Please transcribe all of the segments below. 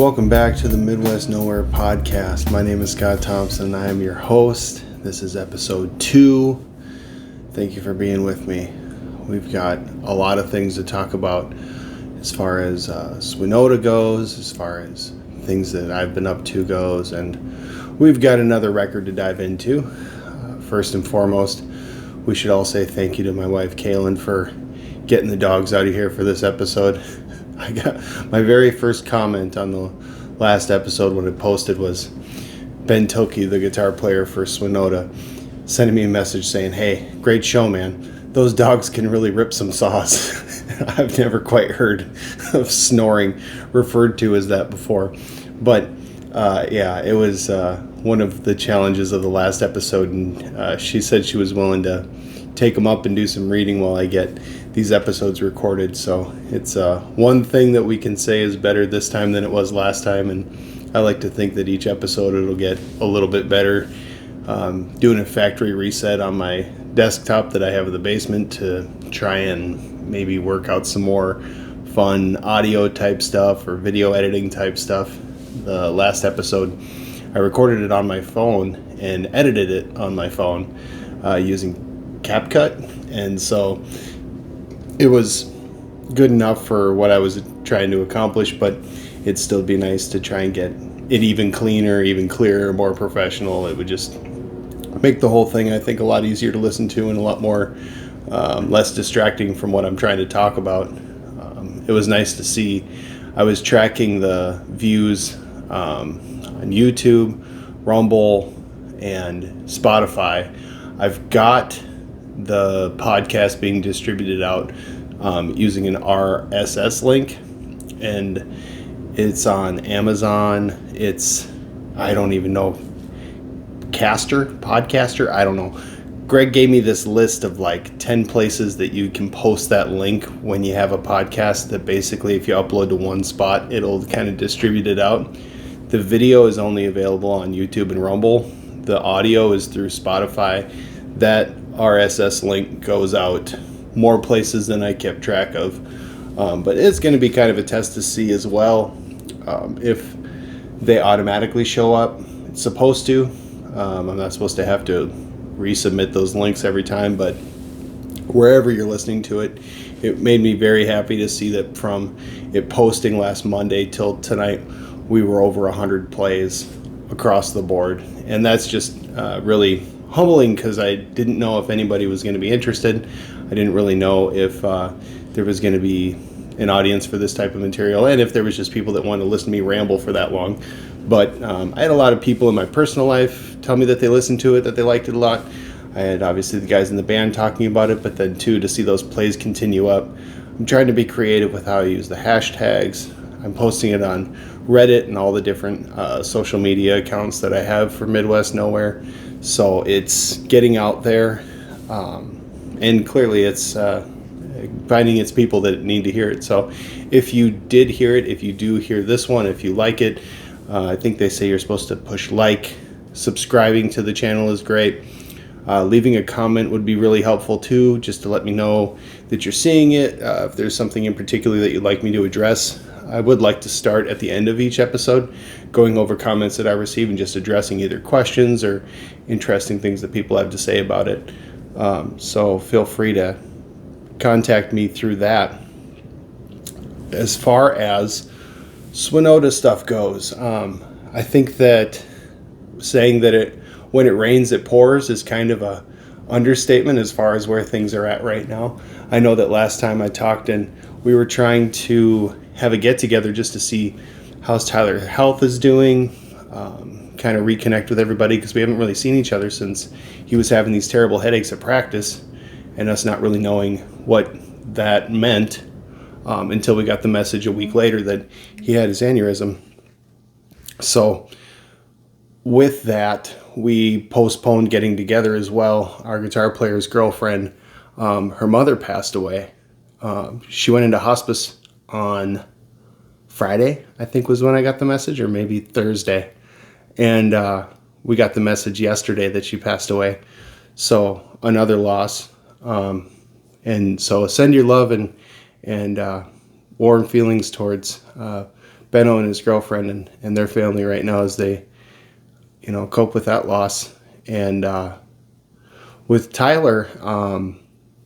Welcome back to the Midwest Nowhere podcast. My name is Scott Thompson and I am your host. This is episode 2. Thank you for being with me. We've got a lot of things to talk about as far as Swenoda goes, as far as things that I've been up to goes, and we've got another record to dive into. First and foremost, we should all say thank you to my wife Kaylin for getting the dogs out of here for this episode. I got my very first comment on the last episode when it posted was Ben Toki, the guitar player for Swenoda, sending me a message saying, "Hey, great show, man. Those dogs can really rip some saws." I've never quite heard of snoring referred to as that before. But it was one of the challenges of the last episode, and she said she was willing to take them up and do some reading while I get these episodes recorded. So it's one thing that we can say is better this time than it was last time, and I like to think that each episode it'll get a little bit better. Doing a factory reset on my desktop that I have in the basement to try and maybe work out some more fun audio type stuff or video editing type stuff. The last episode I recorded it on my phone and edited it on my phone using CapCut, and so it was good enough for what I was trying to accomplish, but it'd still be nice to try and get it even cleaner, even clearer, more professional. It would just make the whole thing, I think, a lot easier to listen to and a lot more less distracting from what I'm trying to talk about. It was nice to see. I was tracking the views on YouTube, Rumble, and Spotify. I've got the podcast being distributed out using an RSS link, and it's on Amazon. I don't even know, Podcaster, I don't know. Greg gave me this list of like 10 places that you can post that link when you have a podcast, that basically if you upload to one spot, it'll kind of distribute it out. The video is only available on YouTube and Rumble. The audio is through Spotify. That RSS link goes out more places than I kept track of. But it's going to be kind of a test to see as well if they automatically show up. It's supposed to. I'm not supposed to have to resubmit those links every time, but wherever you're listening to it, it made me very happy to see that from it posting last Monday till tonight, we were over 100 plays across the board. And that's just really humbling, because I didn't know if anybody was going to be interested. I didn't really know if there was going to be an audience for this type of material, and if there was just people that wanted to listen to me ramble for that long. But I had a lot of people in my personal life tell me that they listened to it, that they liked it a lot. I had obviously the guys in the band talking about it, but then too, to see those plays continue up. I'm trying to be creative with how I use the hashtags. I'm posting it on Reddit and all the different social media accounts that I have for Midwest Nowhere. So it's getting out there, and clearly it's finding its people that need to hear it. So if you did hear it, if you do hear this one, if you like it, I think they say you're supposed to push like. Subscribing to the channel is great. Leaving a comment would be really helpful too, just to let me know that you're seeing it. If there's something in particular that you'd like me to address, I would like to start at the end of each episode going over comments that I receive and just addressing either questions or interesting things that people have to say about it. So feel free to contact me through that. As far as Swenoda stuff goes, I think that saying that when it rains it pours is kind of a understatement as far as where things are at right now. I know that last time I talked and we were trying to have a get together just to see how's Tyler's health is doing, kind of reconnect with everybody, because we haven't really seen each other since he was having these terrible headaches at practice, and us not really knowing what that meant until we got the message a week later that he had his aneurysm. So with that, we postponed getting together as well. Our guitar player's girlfriend, her mother passed away. She went into hospice on Friday, I think was when I got the message, or maybe Thursday. And we got the message yesterday that she passed away. So another loss. And so send your love and warm feelings towards Benno and his girlfriend and their family right now as they, cope with that loss. And with Tyler,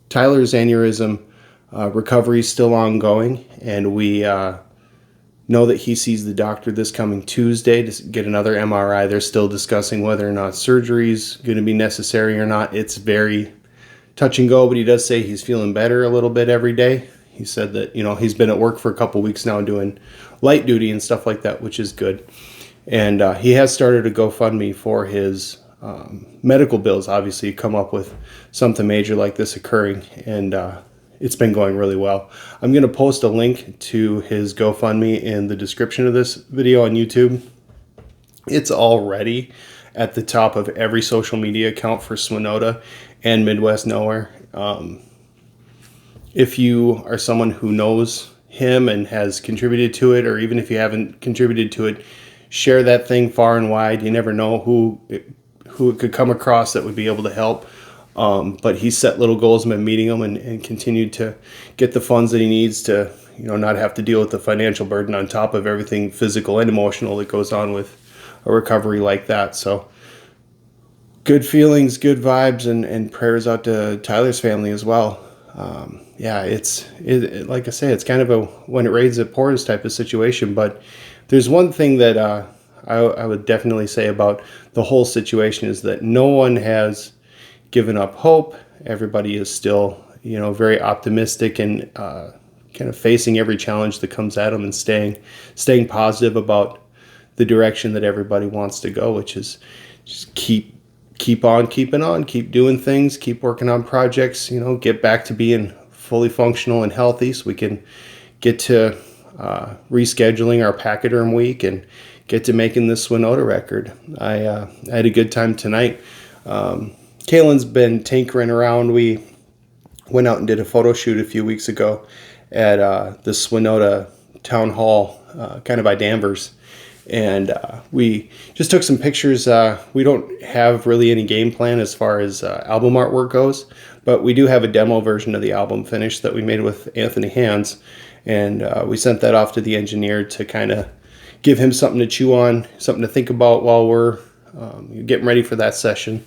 Tyler's aneurysm recovery is still ongoing, and we know that he sees the doctor this coming Tuesday to get another MRI. They're still discussing whether or not surgery is going to be necessary or not. It's very touch and go, but he does say he's feeling better a little bit every day. He said that, he's been at work for a couple weeks now doing light duty and stuff like that, which is good. And he has started a GoFundMe for his medical bills. Obviously, you come up with something major like this occurring, and it's been going really well. I'm going to post a link to his GoFundMe in the description of this video on YouTube. It's already at the top of every social media account for Swenoda and Midwest Nowhere. If you are someone who knows him and has contributed to it, or even if you haven't contributed to it, share that thing far and wide. You never know who it could come across that would be able to help. But he's set little goals and been meeting them and continued to get the funds that he needs to, not have to deal with the financial burden on top of everything physical and emotional that goes on with a recovery like that. So good feelings, good vibes, and prayers out to Tyler's family as well. It's like I say, it's kind of a when it rains it pours type of situation. But there's one thing that I would definitely say about the whole situation is that no one has given up hope. Everybody is still, very optimistic and kind of facing every challenge that comes at them and staying positive about the direction that everybody wants to go, which is just keep on keeping on, keep doing things, keep working on projects, get back to being fully functional and healthy so we can get to rescheduling our pachyderm week and get to making this Swenoda record. I had a good time tonight. Kaylin's been tinkering around. We went out and did a photo shoot a few weeks ago at the Swenoda Town Hall, kind of by Danvers. And we just took some pictures. We don't have really any game plan as far as album artwork goes, but we do have a demo version of the album finished that we made with Anthony Hands. And we sent that off to the engineer to kind of give him something to chew on, something to think about while we're getting ready for that session.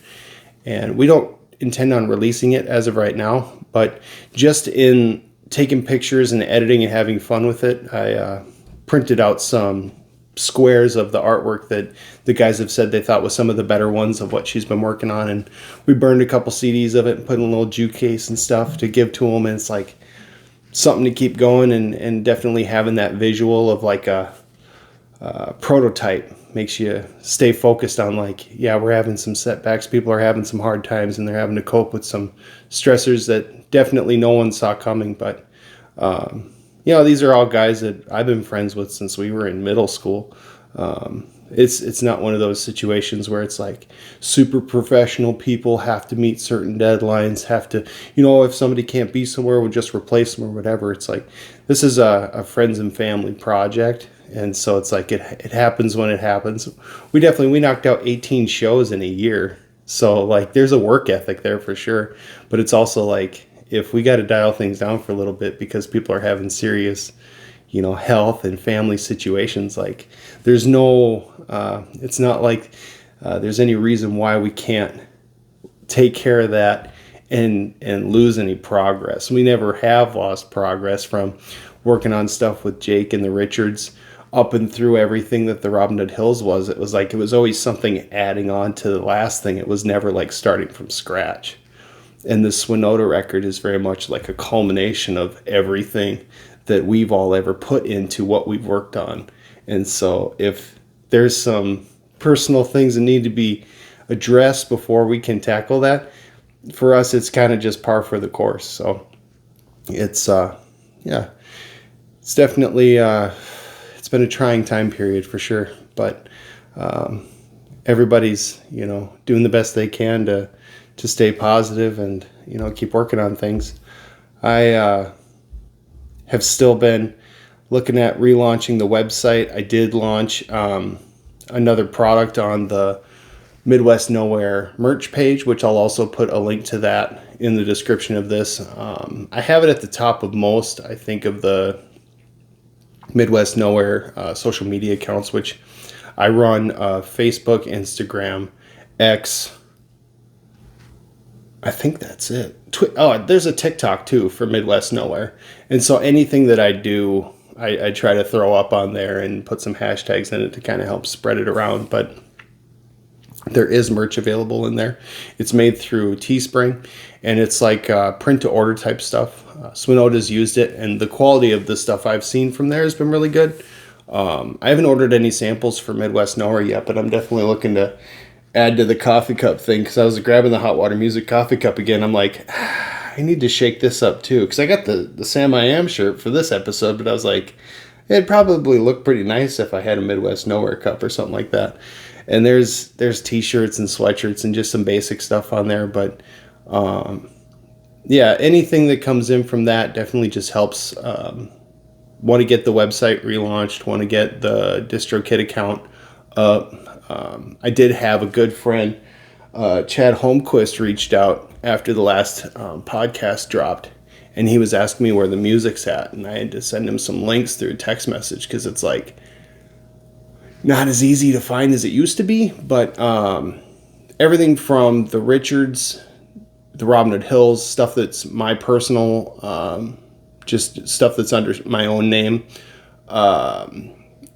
And we don't intend on releasing it as of right now, but just in taking pictures and editing and having fun with it, I printed out some squares of the artwork that the guys have said they thought was some of the better ones of what she's been working on. And we burned a couple CDs of it and put in a little jute case and stuff to give to them. And it's like something to keep going, and definitely having that visual of like a prototype makes you stay focused on we're having some setbacks, people are having some hard times, and they're having to cope with some stressors that definitely no one saw coming. But these are all guys that I've been friends with since we were in middle school. It's not one of those situations where it's like super professional people have to meet certain deadlines, have to, if somebody can't be somewhere, we'll just replace them or whatever. It's like, this is a friends and family project. And so it's like, it happens when it happens. We knocked out 18 shows in a year. So there's a work ethic there for sure. But it's also if we got to dial things down for a little bit because people are having serious, health and family situations, there's no, it's not like there's any reason why we can't take care of that and lose any progress. We never have lost progress from working on stuff with Jake and the Richards up and through everything that the Robin Hood Hills was. It was always something adding on to the last thing. It was never starting from scratch. And the Swenoda record is very much like a culmination of everything that we've all ever put into what we've worked on. And so if there's some personal things that need to be addressed before we can tackle that, for us, it's kind of just par for the course. So it's, it's definitely, it's been a trying time period for sure, but everybody's, doing the best they can to stay positive and, keep working on things. I have still been looking at relaunching the website. I did launch another product on the Midwest Nowhere merch page, which I'll also put a link to that in the description of this. I have it at the top of most, I think, of the Midwest Nowhere social media accounts, which I run Facebook, Instagram, X. I think that's it. There's a TikTok too for Midwest Nowhere. And so anything that I do, I try to throw up on there and put some hashtags in it to kind of help spread it around. But there is merch available in there. It's made through Teespring, and it's like print to order type stuff. Swenoda's used it, and the quality of the stuff I've seen from there has been really good. I haven't ordered any samples for Midwest Nowhere yet, but I'm definitely looking to add to the coffee cup thing, because I was grabbing the Hot Water Music coffee cup again. I'm like, I need to shake this up too, because I got the Sam I Am shirt for this episode, but I was like, it'd probably look pretty nice if I had a Midwest Nowhere cup or something like that. And there's t-shirts and sweatshirts and just some basic stuff on there. But yeah, anything that comes in from that definitely just helps. Want to get the website relaunched, want to get the DistroKid account up. I did have a good friend, Chad Holmquist, reached out after the last podcast dropped, and he was asking me where the music's at, and I had to send him some links through text message, because it's like not as easy to find as it used to be. But everything from the Richards, the Robin Hood Hills, stuff that's my personal, just stuff that's under my own name,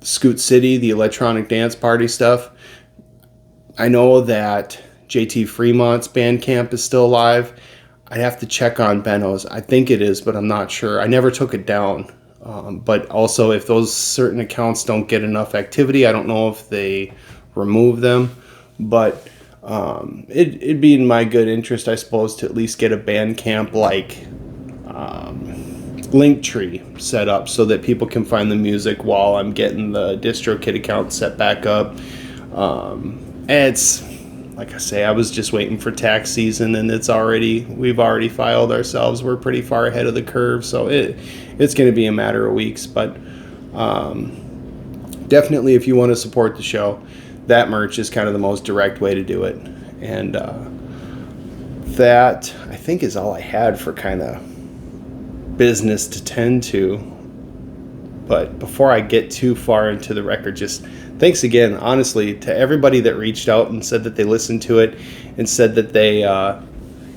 Scoot City, the electronic dance party stuff. I know that JT Fremont's Bandcamp is still alive. I'd have to check on Benno's. I think it is, but I'm not sure. I never took it down. But also, if those certain accounts don't get enough activity, I don't know if they remove them. But it'd be in my good interest, I suppose, to at least get a Bandcamp like link tree set up so that people can find the music while I'm getting the DistroKid account set back up. And it's, like I say, I was just waiting for tax season, and we've already filed ourselves. We're pretty far ahead of the curve, so it's going to be a matter of weeks. But definitely, if you want to support the show, that merch is kind of the most direct way to do it. And that, I think, is all I had for kind of business to tend to. But before I get too far into the record, just thanks again, honestly, to everybody that reached out and said that they listened to it and said that they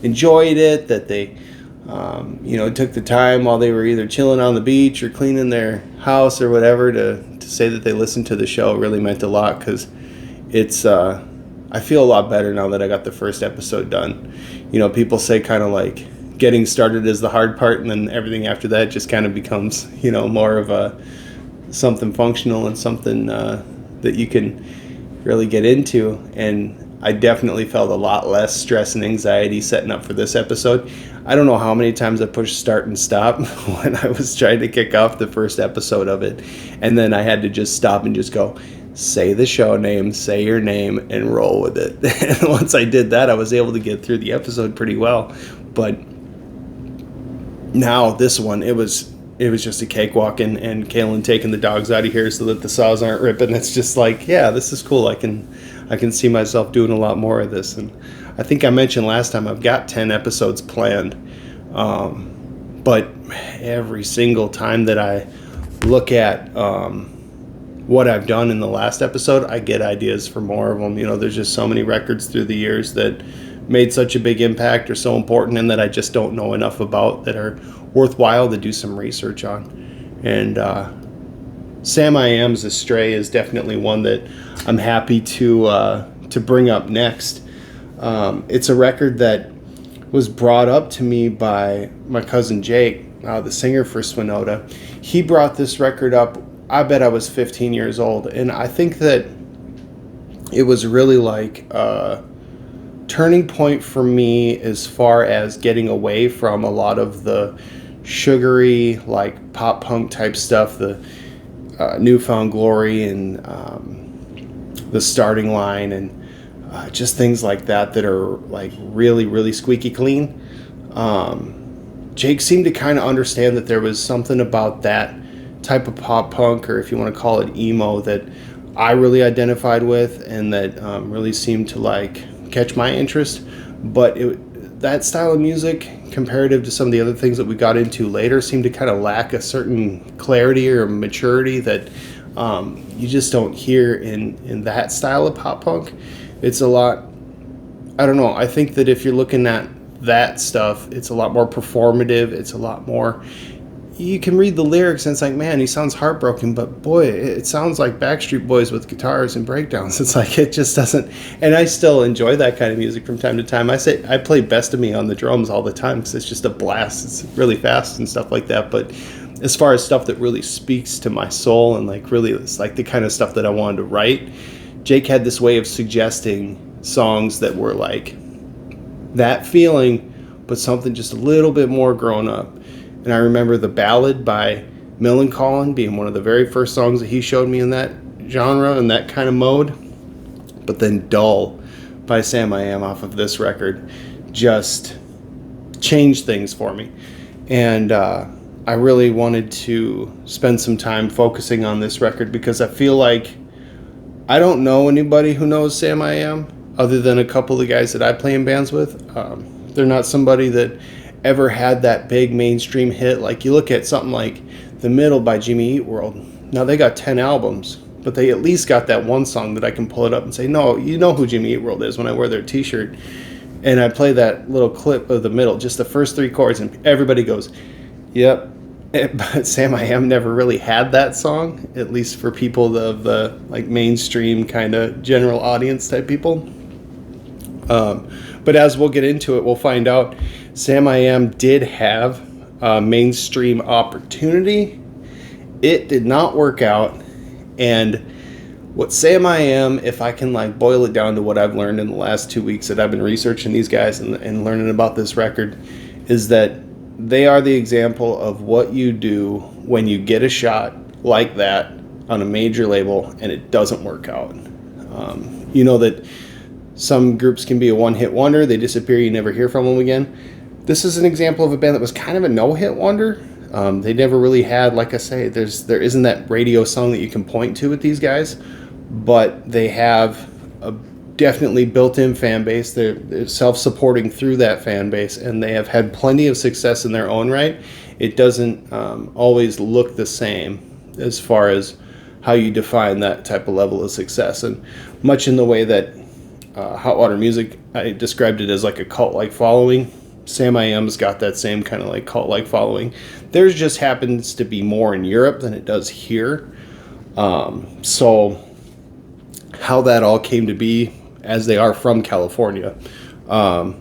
enjoyed it, that they took the time while they were either chilling on the beach or cleaning their house or whatever to say that they listened to the show. It really meant a lot, because it's I feel a lot better now that I got the first episode done. People say kind of like getting started is the hard part, and then everything after that just kind of becomes more of a something functional and something that you can really get into. And I definitely felt a lot less stress and anxiety setting up for this episode. I don't know how many times I pushed start and stop when I was trying to kick off the first episode of it, and then I had to just stop and just go, say the show name, say your name, and roll with it. And once I did that, I was able to get through the episode pretty well. But now this one, it was just a cakewalk, and Kaylin taking the dogs out of here so that the saws aren't ripping. It's just like, yeah, this is cool. I can see myself doing a lot more of this. And I think I mentioned last time I've got 10 episodes planned. But every single time that I look at what I've done in the last episode, I get ideas for more of them. There's just so many records through the years that made such a big impact or so important, and that I just don't know enough about, that are worthwhile to do some research on. And Sam I Am's Astray is definitely one that I'm happy to bring up next. It's a record that was brought up to me by my cousin Jake, the singer for Swenoda. He brought this record up, I bet I was 15 years old, and I think that it was really like turning point for me as far as getting away from a lot of the sugary, like pop punk type stuff, the Newfound Glory and the Starting Line, and just things like that are like really, really squeaky clean. Jake seemed to kind of understand that there was something about that type of pop punk, or if you want to call it emo, that I really identified with, and that really seemed to like catch my interest. But that style of music, comparative to some of the other things that we got into later, seemed to kind of lack a certain clarity or maturity that you just don't hear in that style of pop punk. It's a lot, I don't know, I think that if you're looking at that stuff, it's a lot more performative, it's a lot more, you can read the lyrics and it's like, man, he sounds heartbroken, but boy, it sounds like Backstreet Boys with guitars and breakdowns. It's like, it just doesn't, and I still enjoy that kind of music from time to time. I play Best of Me on the drums all the time because it's just a blast. It's really fast and stuff like that. But as far as stuff that really speaks to my soul and like really it's like the kind of stuff that I wanted to write, Jake had this way of suggesting songs that were like that feeling, but something just a little bit more grown up. And I remember The Ballad by Millencolin being one of the very first songs that he showed me in that genre and that kind of mode. But then Dull by Samiam off of this record just changed things for me. And I really wanted to spend some time focusing on this record because I feel like I don't know anybody who knows Samiam other than a couple of guys that I play in bands with. They're not somebody that ever had that big mainstream hit. Like you look at something like The Middle by Jimmy Eat World. Now they got 10 albums, but they at least got that one song that I can pull it up and say, no, you know who Jimmy Eat World is when I wear their t-shirt. And I play that little clip of The Middle, just the first 3 chords, and everybody goes, yep. But Samiam never really had that song, at least for people of the like mainstream kind of general audience type people. But as we'll get into it, we'll find out Samiam did have a mainstream opportunity. It did not work out. And what Samiam, if I can like boil it down to what I've learned in the last 2 weeks that I've been researching these guys and learning about this record, is that they are the example of what you do when you get a shot like that on a major label and it doesn't work out. You know that some groups can be a one-hit wonder. They disappear. You never hear from them again. This is an example of a band that was kind of a no-hit wonder. They never really had, like I say, there isn't that radio song that you can point to with these guys, but they have a definitely built-in fan base. They're self-supporting through that fan base, and they have had plenty of success in their own right. It doesn't always look the same as far as how you define that type of level of success. And much in the way that Hot Water Music, I described it as like a cult-like following. Samiam's got that same kind of like cult-like following. Theirs just happens to be more in Europe than it does here. So how that all came to be, as they are from California,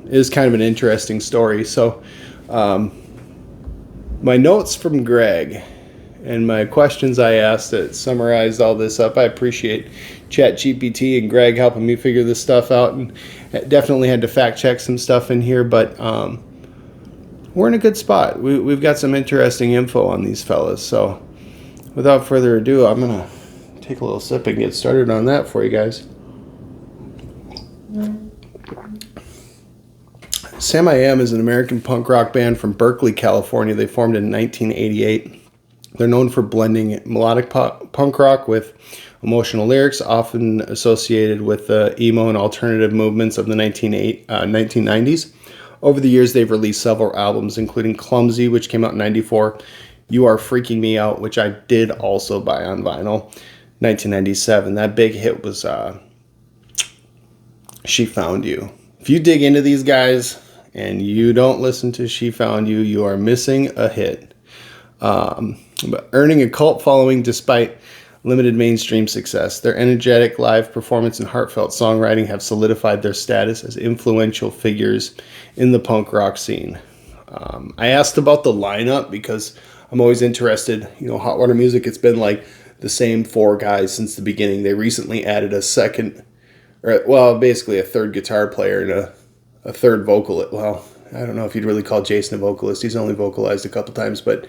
is kind of an interesting story. So my notes from Greg and my questions I asked that summarized all this up. I appreciate ChatGPT and Greg helping me figure this stuff out, and definitely had to fact check some stuff in here, but we're in a good spot. We've got some interesting info on these fellas. So without further ado, I'm going to take a little sip and get started on that for you guys. Samiam is an American punk rock band from Berkeley, California. They formed in 1988. They're known for blending melodic punk rock with emotional lyrics, often associated with the emo and alternative movements of the 1990s. Over the years, they've released several albums, including Clumsy, which came out in 94, You Are Freaking Me Out, which I did also buy on vinyl, 1997. That big hit was She Found You. If you dig into these guys and you don't listen to She Found You, you are missing a hit. But earning a cult following despite limited mainstream success, their energetic live performance and heartfelt songwriting have solidified their status as influential figures in the punk rock scene. I asked about the lineup because I'm always interested. You know, Hot Water Music, it's been like the same 4 guys since the beginning. They recently added a basically a third guitar player and a third vocalist. Well, I don't know if you'd really call Jason a vocalist. He's only vocalized a couple times, but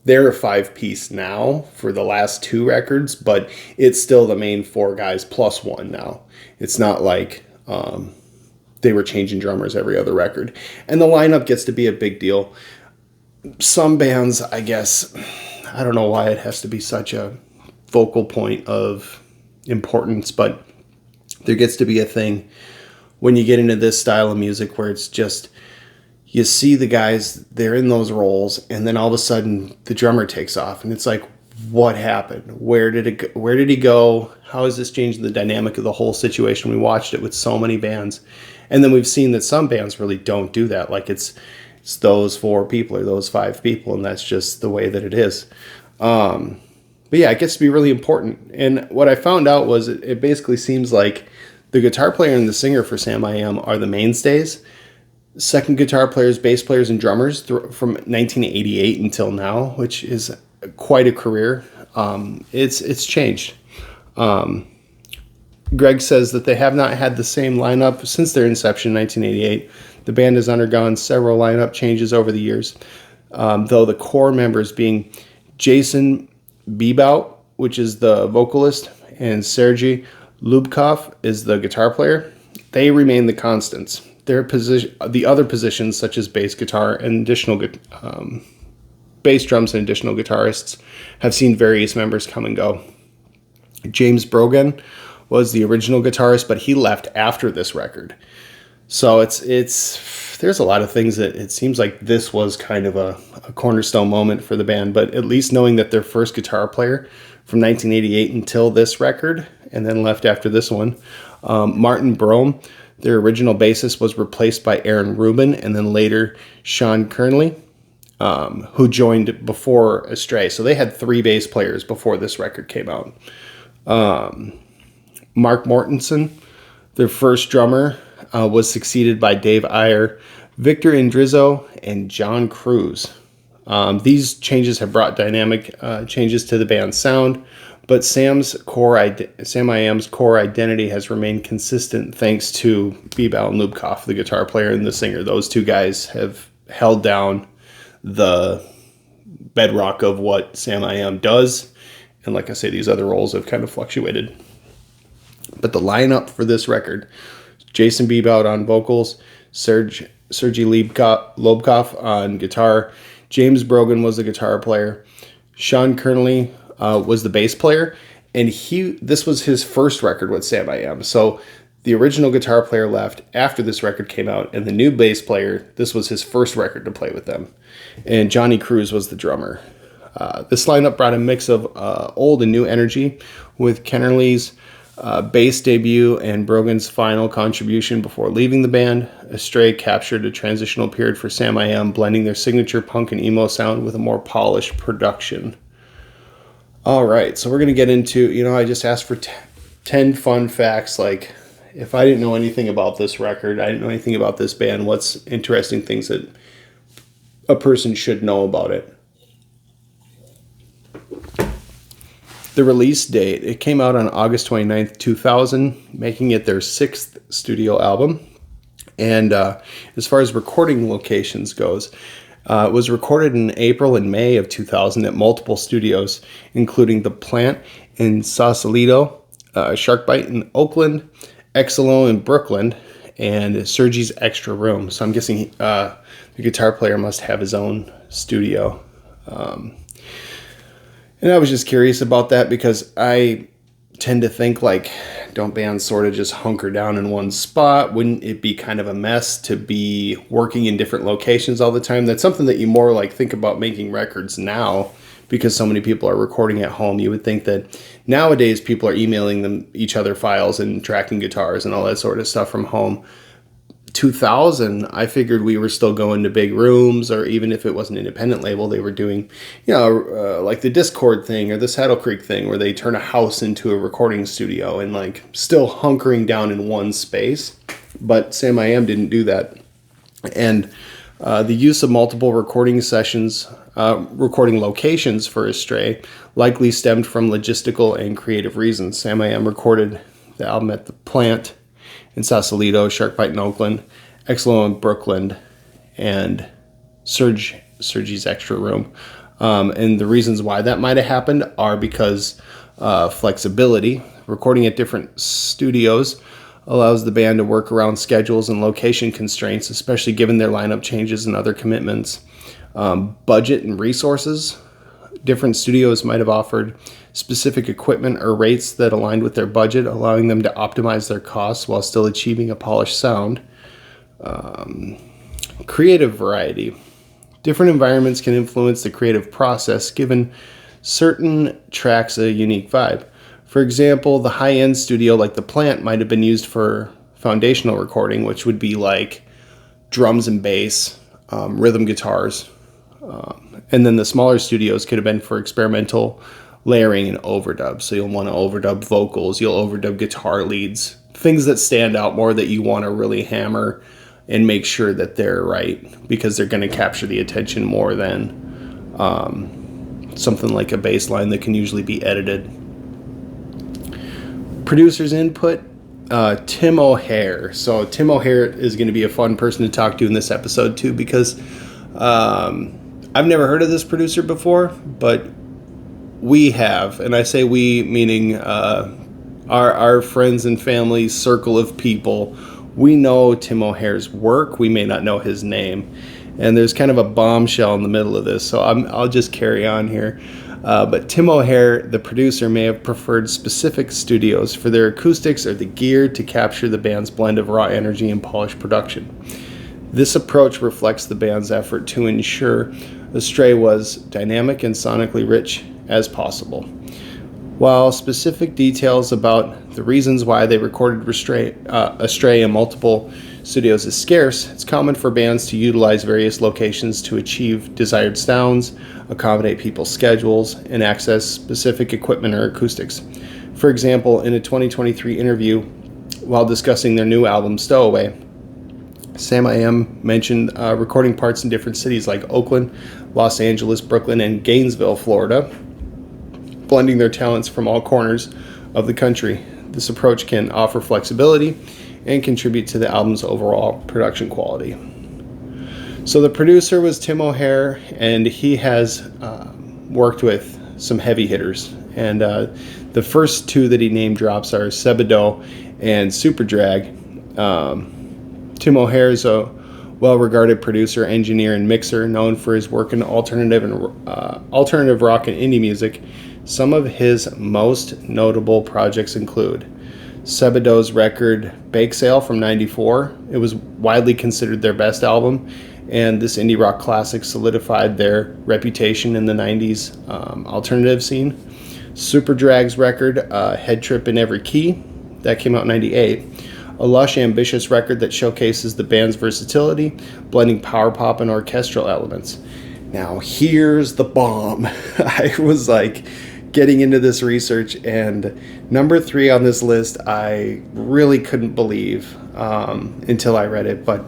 they're a 5-piece now for the last 2 records, but it's still the main 4 guys plus 1 now. It's not like they were changing drummers every other record. And the lineup gets to be a big deal. Some bands, I guess, I don't know why it has to be such a focal point of importance, but there gets to be a thing when you get into this style of music where it's just, you see the guys, they're in those roles, and then all of a sudden the drummer takes off, and it's like, what happened? Where did it go? Where did he go? How has this changed the dynamic of the whole situation? We watched it with so many bands, and then we've seen that some bands really don't do that. Like it's those 4 people or those 5 people, and that's just the way that it is. But yeah, it gets to be really important. And what I found out was it basically seems like the guitar player and the singer for Sam I Am are the mainstays. Second guitar players, bass players, and drummers from 1988 until now, which is quite a career. It's changed. Greg says that they have not had the same lineup since their inception in 1988. The band has undergone several lineup changes over the years, though the core members being Jason Bebout, which is the vocalist, and Sergey Lubkov is the guitar player. They remain the constants. The other positions, such as bass guitar and additional bass drums and additional guitarists, have seen various members come and go. James Brogan was the original guitarist, but he left after this record. So there's a lot of things that it seems like this was kind of a cornerstone moment for the band, but at least knowing that their first guitar player from 1988 until this record, and then left after this one, Martin Brome, their original bassist, was replaced by Aaron Rubin, and then later Sean Kernley, who joined before Astray. So they had 3 bass players before this record came out. Mark Mortensen, their first drummer, was succeeded by Dave Iyer, Victor Indrizzo, and John Cruz. These changes have brought dynamic changes to the band's sound, but Sam I Am's core identity has remained consistent thanks to Bebout and Lubkov, the guitar player and the singer. Those 2 guys have held down the bedrock of what Sam I Am does. And like I say, these other roles have kind of fluctuated. But the lineup for this record, Jason Bebout on vocals, Sergey Lubkov on guitar, James Brogan was the guitar player, Sean Kernley was the bass player, and this was his first record with Sam I Am. So the original guitar player left after this record came out, and the new bass player, this was his first record to play with them. And Johnny Cruz was the drummer. This lineup brought a mix of old and new energy, with Kennerly's bass debut and Brogan's final contribution before leaving the band. Astray captured a transitional period for Sam I Am, blending their signature punk and emo sound with a more polished production. All right, so we're going to get into, I just asked for 10 fun facts. Like, if I didn't know anything about this record, I didn't know anything about this band, what's interesting things that a person should know about it. The release date, it came out on August 29th, 2000, making it their 6th studio album. And as far as recording locations goes, it was recorded in April and May of 2000 at multiple studios, including The Plant in Sausalito, Sharkbite in Oakland, Exelo in Brooklyn, and Sergey's Extra Room. So I'm guessing the guitar player must have his own studio. And I was just curious about that because I tend to think, like, don't bands sort of just hunker down in one spot? Wouldn't it be kind of a mess to be working in different locations all the time? That's something that you more like think about making records now, because so many people are recording at home. You would think that nowadays people are emailing each other files and tracking guitars and all that sort of stuff from home. 2000, I figured we were still going to big rooms, or even if it was an independent label, they were doing, like the Discord thing or the Saddle Creek thing, where they turn a house into a recording studio and like still hunkering down in one space. But Sam I Am didn't do that. And the use of multiple recording locations for Astray likely stemmed from logistical and creative reasons. Sam I Am recorded the album at The Plant in Sausalito, Sharkbite in Oakland, Exelo in Brooklyn, and Sergey's Extra Room. And the reasons why that might have happened are because flexibility. Recording at different studios allows the band to work around schedules and location constraints, especially given their lineup changes and other commitments. Budget and resources. Different studios might have offered specific equipment or rates that aligned with their budget, allowing them to optimize their costs while still achieving a polished sound. Creative variety. Different environments can influence the creative process, given certain tracks a unique vibe. For example, the high-end studio like The Plant might have been used for foundational recording, which would be like drums and bass, rhythm guitars. And then the smaller studios could have been for experimental layering and overdub. So you'll want to overdub vocals, you'll overdub guitar leads, things that stand out more that you want to really hammer and make sure that they're right, because they're going to capture the attention more than something like a bass line that can usually be edited. Producer's input, Tim O'Hare. So Tim O'Hare is going to be a fun person to talk to in this episode too, because I've never heard of this producer before, but we have, and I say we meaning our friends and family circle of people. We know Tim O'Hare's work. We may not know his name, and there's kind of a bombshell in the middle of this, so I'll just carry on here. But Tim O'Hare, the producer, may have preferred specific studios for their acoustics or the gear to capture the band's blend of raw energy and polished production. This approach reflects the band's effort to ensure Astray was dynamic and sonically rich as possible. While specific details about the reasons why they recorded Astray in multiple studios is scarce, it's common for bands to utilize various locations to achieve desired sounds, accommodate people's schedules, and access specific equipment or acoustics. For example, in a 2023 interview, while discussing their new album Stowaway, Samiam mentioned recording parts in different cities like Oakland, Los Angeles, Brooklyn, and Gainesville, Florida, blending their talents from all corners of the country. This approach can offer flexibility and contribute to the album's overall production quality. So the producer was Tim O'Hare, and he has worked with some heavy hitters. And the first two that he name drops are Sebadoh and Superdrag. Tim O'Hare is a well-regarded producer, engineer, and mixer known for his work in alternative rock and indie music. Some of his most notable projects include Sebadoh's record Bake Sale from '94. It was widely considered their best album, and this indie rock classic solidified their reputation in the '90s alternative scene. Superdrag's record Head Trip in Every Key, that came out in '98. A lush, ambitious record that showcases the band's versatility, blending power pop and orchestral elements. Now, here's the bomb. I was like getting into this research, and number 3 on this list, I really couldn't believe until I read it. But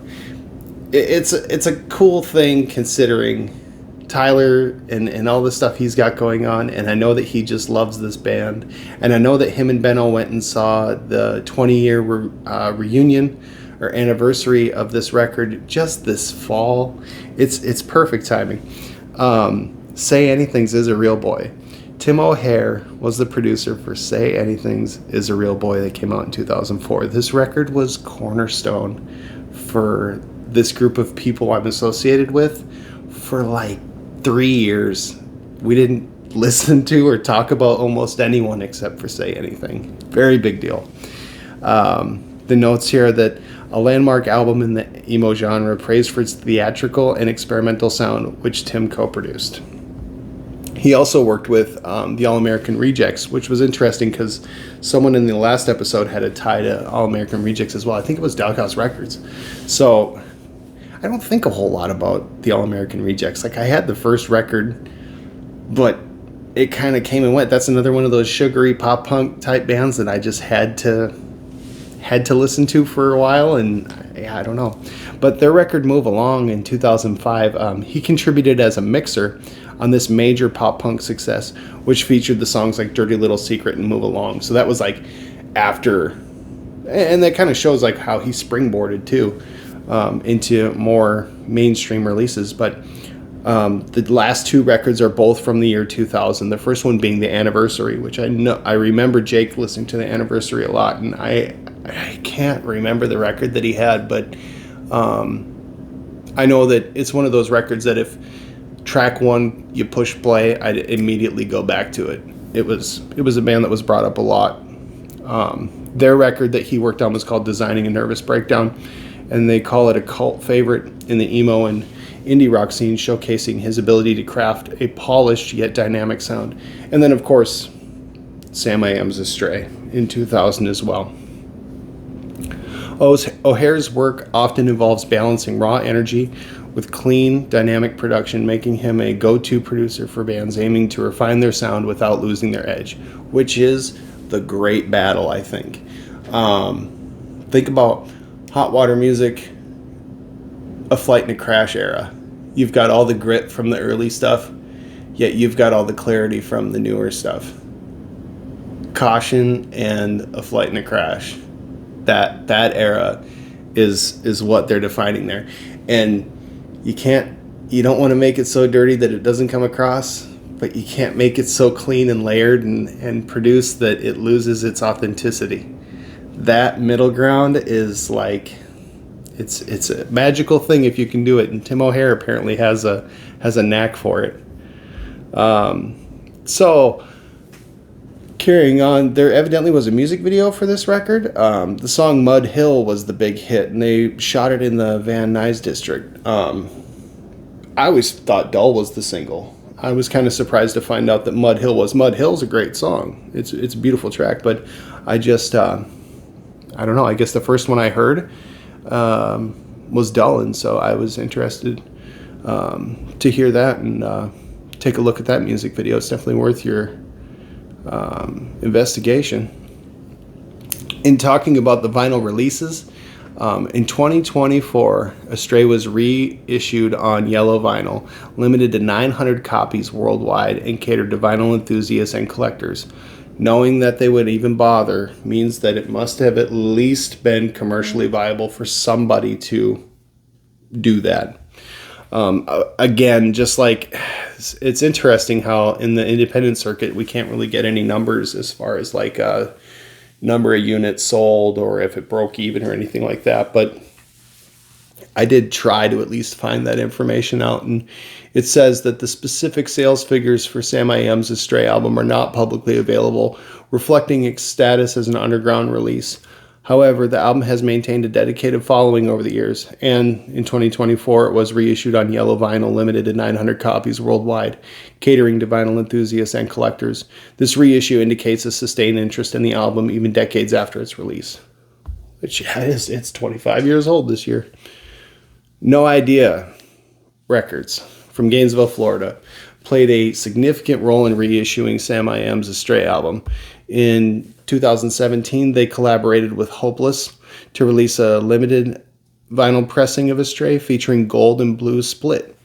it's a cool thing considering Tyler and all the stuff he's got going on, and I know that he just loves this band, and I know that him and Benno went and saw the 20-year reunion or anniversary of this record just this fall. It's perfect timing. Say Anything's Is a Real Boy. Tim O'Hare was the producer for Say Anything's Is a Real Boy that came out in 2004. This record was cornerstone for this group of people I'm associated with for like 3 years. We didn't listen to or talk about almost anyone except for Say Anything. Very big deal. The notes here are that a landmark album in the emo genre, praised for its theatrical and experimental sound, which Tim co-produced. He also worked with the All-American Rejects, which was interesting because someone in the last episode had a tie to All-American Rejects as well. I think it was Doghouse Records. So I don't think a whole lot about the All-American Rejects. Like, I had the first record, but it kind of came and went. That's another one of those sugary pop punk type bands that I just had to listen to for a while, and yeah, I don't know. But their record Move Along in 2005, he contributed as a mixer on this major pop punk success, which featured the songs like Dirty Little Secret and Move Along. So that was like after, and that kind of shows like how he springboarded too into more mainstream releases. But the last 2 records are both from the year 2000. The first one being The Anniversary, which I remember Jake listening to The Anniversary a lot, and I can't remember the record that he had, but I know that it's one of those records that if track one, you push play, I'd immediately go back to it. It was a band that was brought up a lot. Their record that he worked on was called Designing a Nervous Breakdown, and they call it a cult favorite in the emo and indie rock scene, showcasing his ability to craft a polished yet dynamic sound. And then, of course, Samiam Astray in 2000 as well. O'Hare's work often involves balancing raw energy with clean, dynamic production, making him a go-to producer for bands aiming to refine their sound without losing their edge, which is the great battle, I think. Think about Hot Water Music, A Flight and a Crash era. You've got all the grit from the early stuff, yet you've got all the clarity from the newer stuff. Caution and A Flight and a Crash. That era is what they're defining there. And you don't want to make it so dirty that it doesn't come across, but you can't make it so clean and layered and produced that it loses its authenticity. That middle ground is like, it's a magical thing if you can do it, and Tim O'Hare apparently has a knack for it. So carrying on, there evidently was a music video for this record. The song Mud Hill was the big hit, and they shot it in the Van Nuys district. I always thought Dull was the single. I was kind of surprised to find out that Mud Hill was. Mud Hill's a great song. It's a beautiful track, but I just, I don't know, I guess the first one I heard was Dull, and so I was interested to hear that and take a look at that music video. It's definitely worth your investigation. In talking about the vinyl releases, in 2024, Astray was reissued on yellow vinyl, limited to 900 copies worldwide, and catered to vinyl enthusiasts and collectors. Knowing that they would even bother means that it must have at least been commercially viable for somebody to do that. Again, just like, it's interesting how in the independent circuit we can't really get any numbers as far as like number of units sold or if it broke even or anything like that, but I did try to at least find that information out, and it says that the specific sales figures for Samiam's Astray album are not publicly available, reflecting its status as an underground release. However, the album has maintained a dedicated following over the years, and in 2024 it was reissued on yellow vinyl, limited to 900 copies worldwide, catering to vinyl enthusiasts and collectors. This reissue indicates a sustained interest in the album even decades after its release. Which, yeah, it's 25 years old this year. No Idea Records from Gainesville, Florida, played a significant role in reissuing Samiam's Astray album. In 2017, they collaborated with Hopeless to release a limited vinyl pressing of Astray featuring gold and blue split.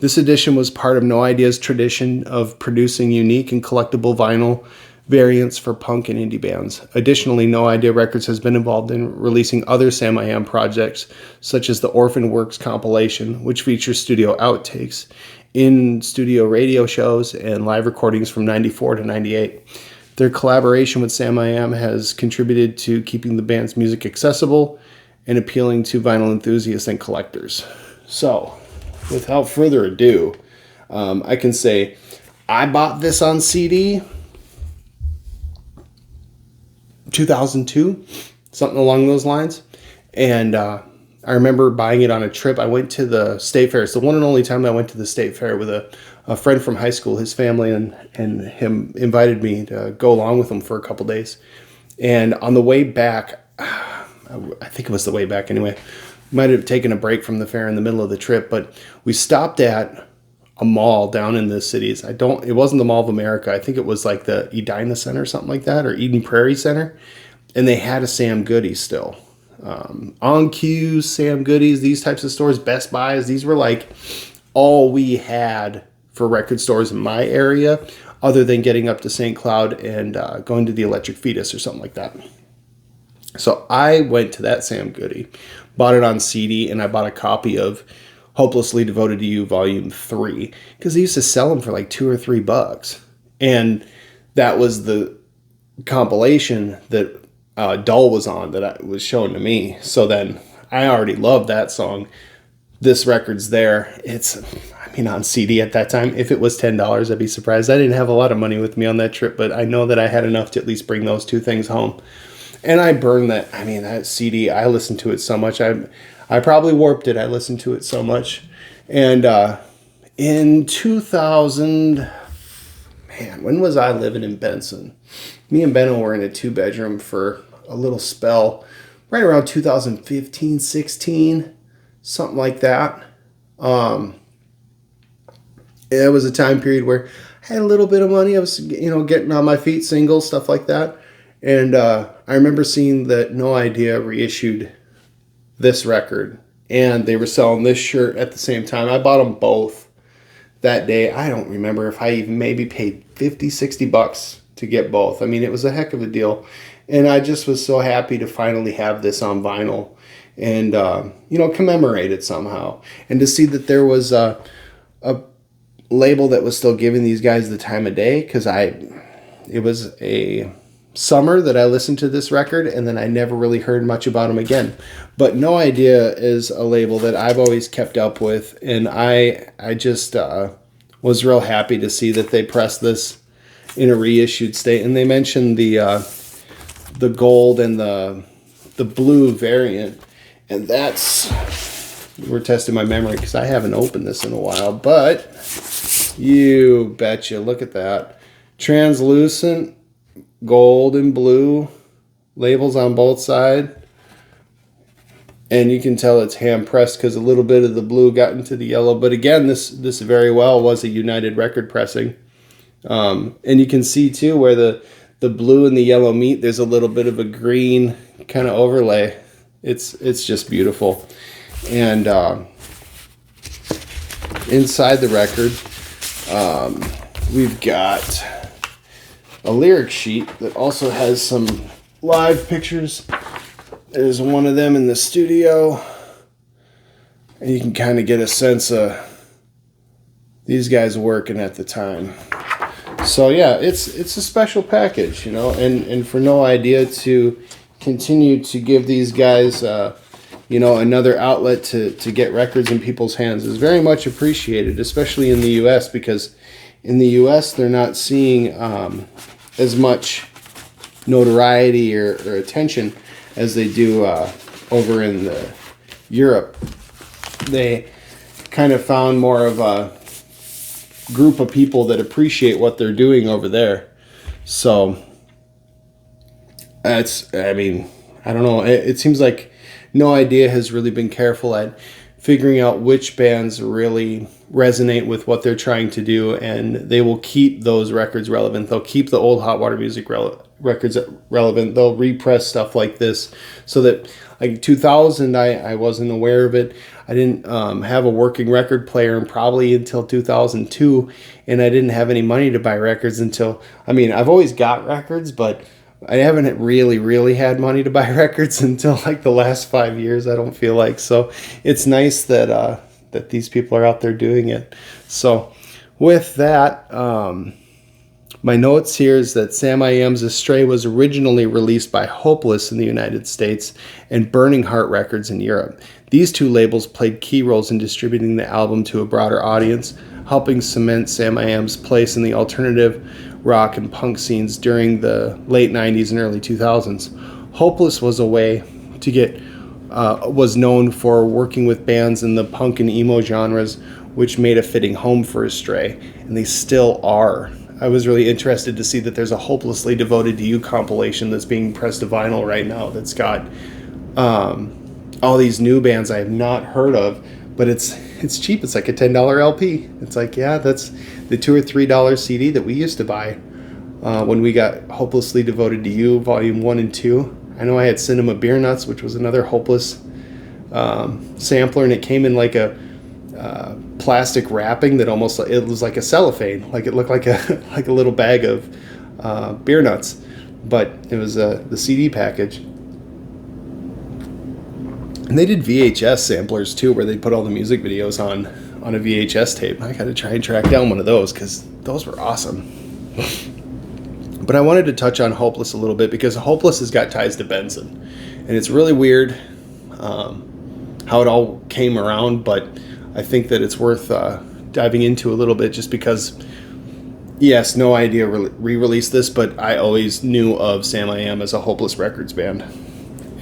This edition was part of No Idea's tradition of producing unique and collectible vinyl variants for punk and indie bands. Additionally, No Idea Records has been involved in releasing other Samiam projects, such as the Orphan Works compilation, which features studio outtakes, in-studio radio shows, and live recordings from 94 to 98. Their collaboration with Samiam has contributed to keeping the band's music accessible and appealing to vinyl enthusiasts and collectors. So, without further ado, I can say I bought this on CD 2002, something along those lines. And I remember buying it on a trip. I went to the State Fair. It's the one and only time I went to the State Fair with a friend from high school. His family and him invited me to go along with them for a couple days. And on the way back, I think it was the way back anyway, might have taken a break from the fair in the middle of the trip, but we stopped at a mall down in the cities. It wasn't the Mall of America. I think it was like the Edina Center or something like that, or Eden Prairie Center. And they had a Sam Goody still. On Q, Sam Goodies, these types of stores, Best Buys, these were like all we had for record stores in my area, other than getting up to St. Cloud and going to the Electric Fetus or something like that. So I went to that Sam Goody, bought it on CD, and I bought a copy of Hopelessly Devoted to You Volume 3, because they used to sell them for like $2 or $3. And that was the compilation that Dull was on that was shown to me. So then I already loved that song. This record's there. mean, on CD at that time. If it was $10, I'd be surprised. I didn't have a lot of money with me on that trip, but I know that I had enough to at least bring those two things home. And I burned that. I mean, that CD, I listened to it so much. I probably warped it. I listened to it so much. And in 2000, man, when was I living in Benson? Me and Benno were in a 2-bedroom for a little spell, right around 2015, 16, something like that. It was a time period where I had a little bit of money. I was, getting on my feet, single, stuff like that. And I remember seeing that No Idea reissued this record, and they were selling this shirt at the same time. I bought them both that day. I don't remember if I even maybe paid 50, 60 bucks to get both. I mean, it was a heck of a deal. And I just was so happy to finally have this on vinyl and, commemorate it somehow. And to see that there was a label that was still giving these guys the time of day, because it was a summer that I listened to this record, and then I never really heard much about them again. But No Idea is a label that I've always kept up with, and I just was real happy to see that they pressed this in a reissued state. And they mentioned the gold and the blue variant, and we're testing my memory because I haven't opened this in a while, but you betcha, look at that. Translucent gold and blue labels on both sides, and you can tell it's hand pressed because a little bit of the blue got into the yellow. But again, this very well was a United record pressing, and you can see too where the blue and the yellow meet. There's a little bit of a green kind of overlay. It's just beautiful. And inside the record, we've got a lyric sheet that also has some live pictures. There's one of them in the studio, and you can kind of get a sense of these guys working at the time. So yeah, it's a special package, and for No Idea to continue to give these guys another outlet to get records in people's hands is very much appreciated, especially in the US, because in the US they're not seeing as much notoriety or attention as they do over in Europe. They kind of found more of a group of people that appreciate what they're doing over there. So I don't know. It seems like No Idea has really been careful at figuring out which bands really resonate with what they're trying to do, and they will keep those records relevant. They'll keep the old Hot Water Music records relevant. They'll repress stuff like this, so that like 2000, I wasn't aware of it. I didn't have a working record player probably until 2002, and I didn't have any money to buy records until, I've always got records, but I haven't really had money to buy records until like the last 5 years, I don't feel like. So it's nice that that these people are out there doing it. So with that, my notes here is that Samiam Astray was originally released by Hopeless in the United States and Burning Heart Records in Europe. These two labels played key roles in distributing the album to a broader audience, helping cement Samiam's place in the alternative rock and punk scenes during the late 90s and early 2000s. Hopeless was was known for working with bands in the punk and emo genres, which made a fitting home for Astray, and they still are. I was really interested to see that there's a Hopelessly Devoted to You compilation that's being pressed to vinyl right now that's got all these new bands I have not heard of, but it's cheap. It's like a $10 LP. It's like, yeah, that's the $2 or $3 CD that we used to buy when we got Hopelessly Devoted to You, Volume 1 and 2. I know I had Cinema Beer Nuts, which was another Hopeless sampler, and it came in like a plastic wrapping that almost, it was like a cellophane, like it looked like a like a little bag of beer nuts, but it was the CD package. And they did VHS samplers too, where they put all the music videos on a VHS tape. I gotta try and track down one of those because those were awesome. But I wanted to touch on Hopeless a little bit because Hopeless has got ties to Benson, and it's really weird how it all came around, but I think that it's worth diving into a little bit, just because, yes, no idea re-released this, but I always knew of Samiam as a Hopeless Records band.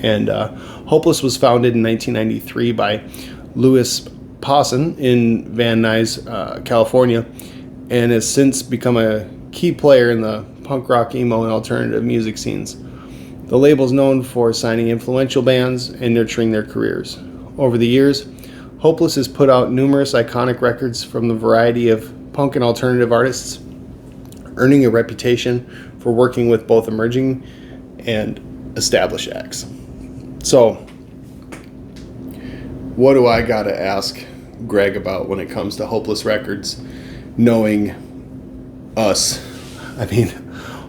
And Hopeless was founded in 1993 by Louis Pawson in Van Nuys, California, and has since become a key player in the punk rock, emo, and alternative music scenes. The label is known for signing influential bands and nurturing their careers. Over the years, Hopeless has put out numerous iconic records from the variety of punk and alternative artists, earning a reputation for working with both emerging and established acts. So, what do I gotta ask Greg about when it comes to Hopeless Records, knowing us? I mean,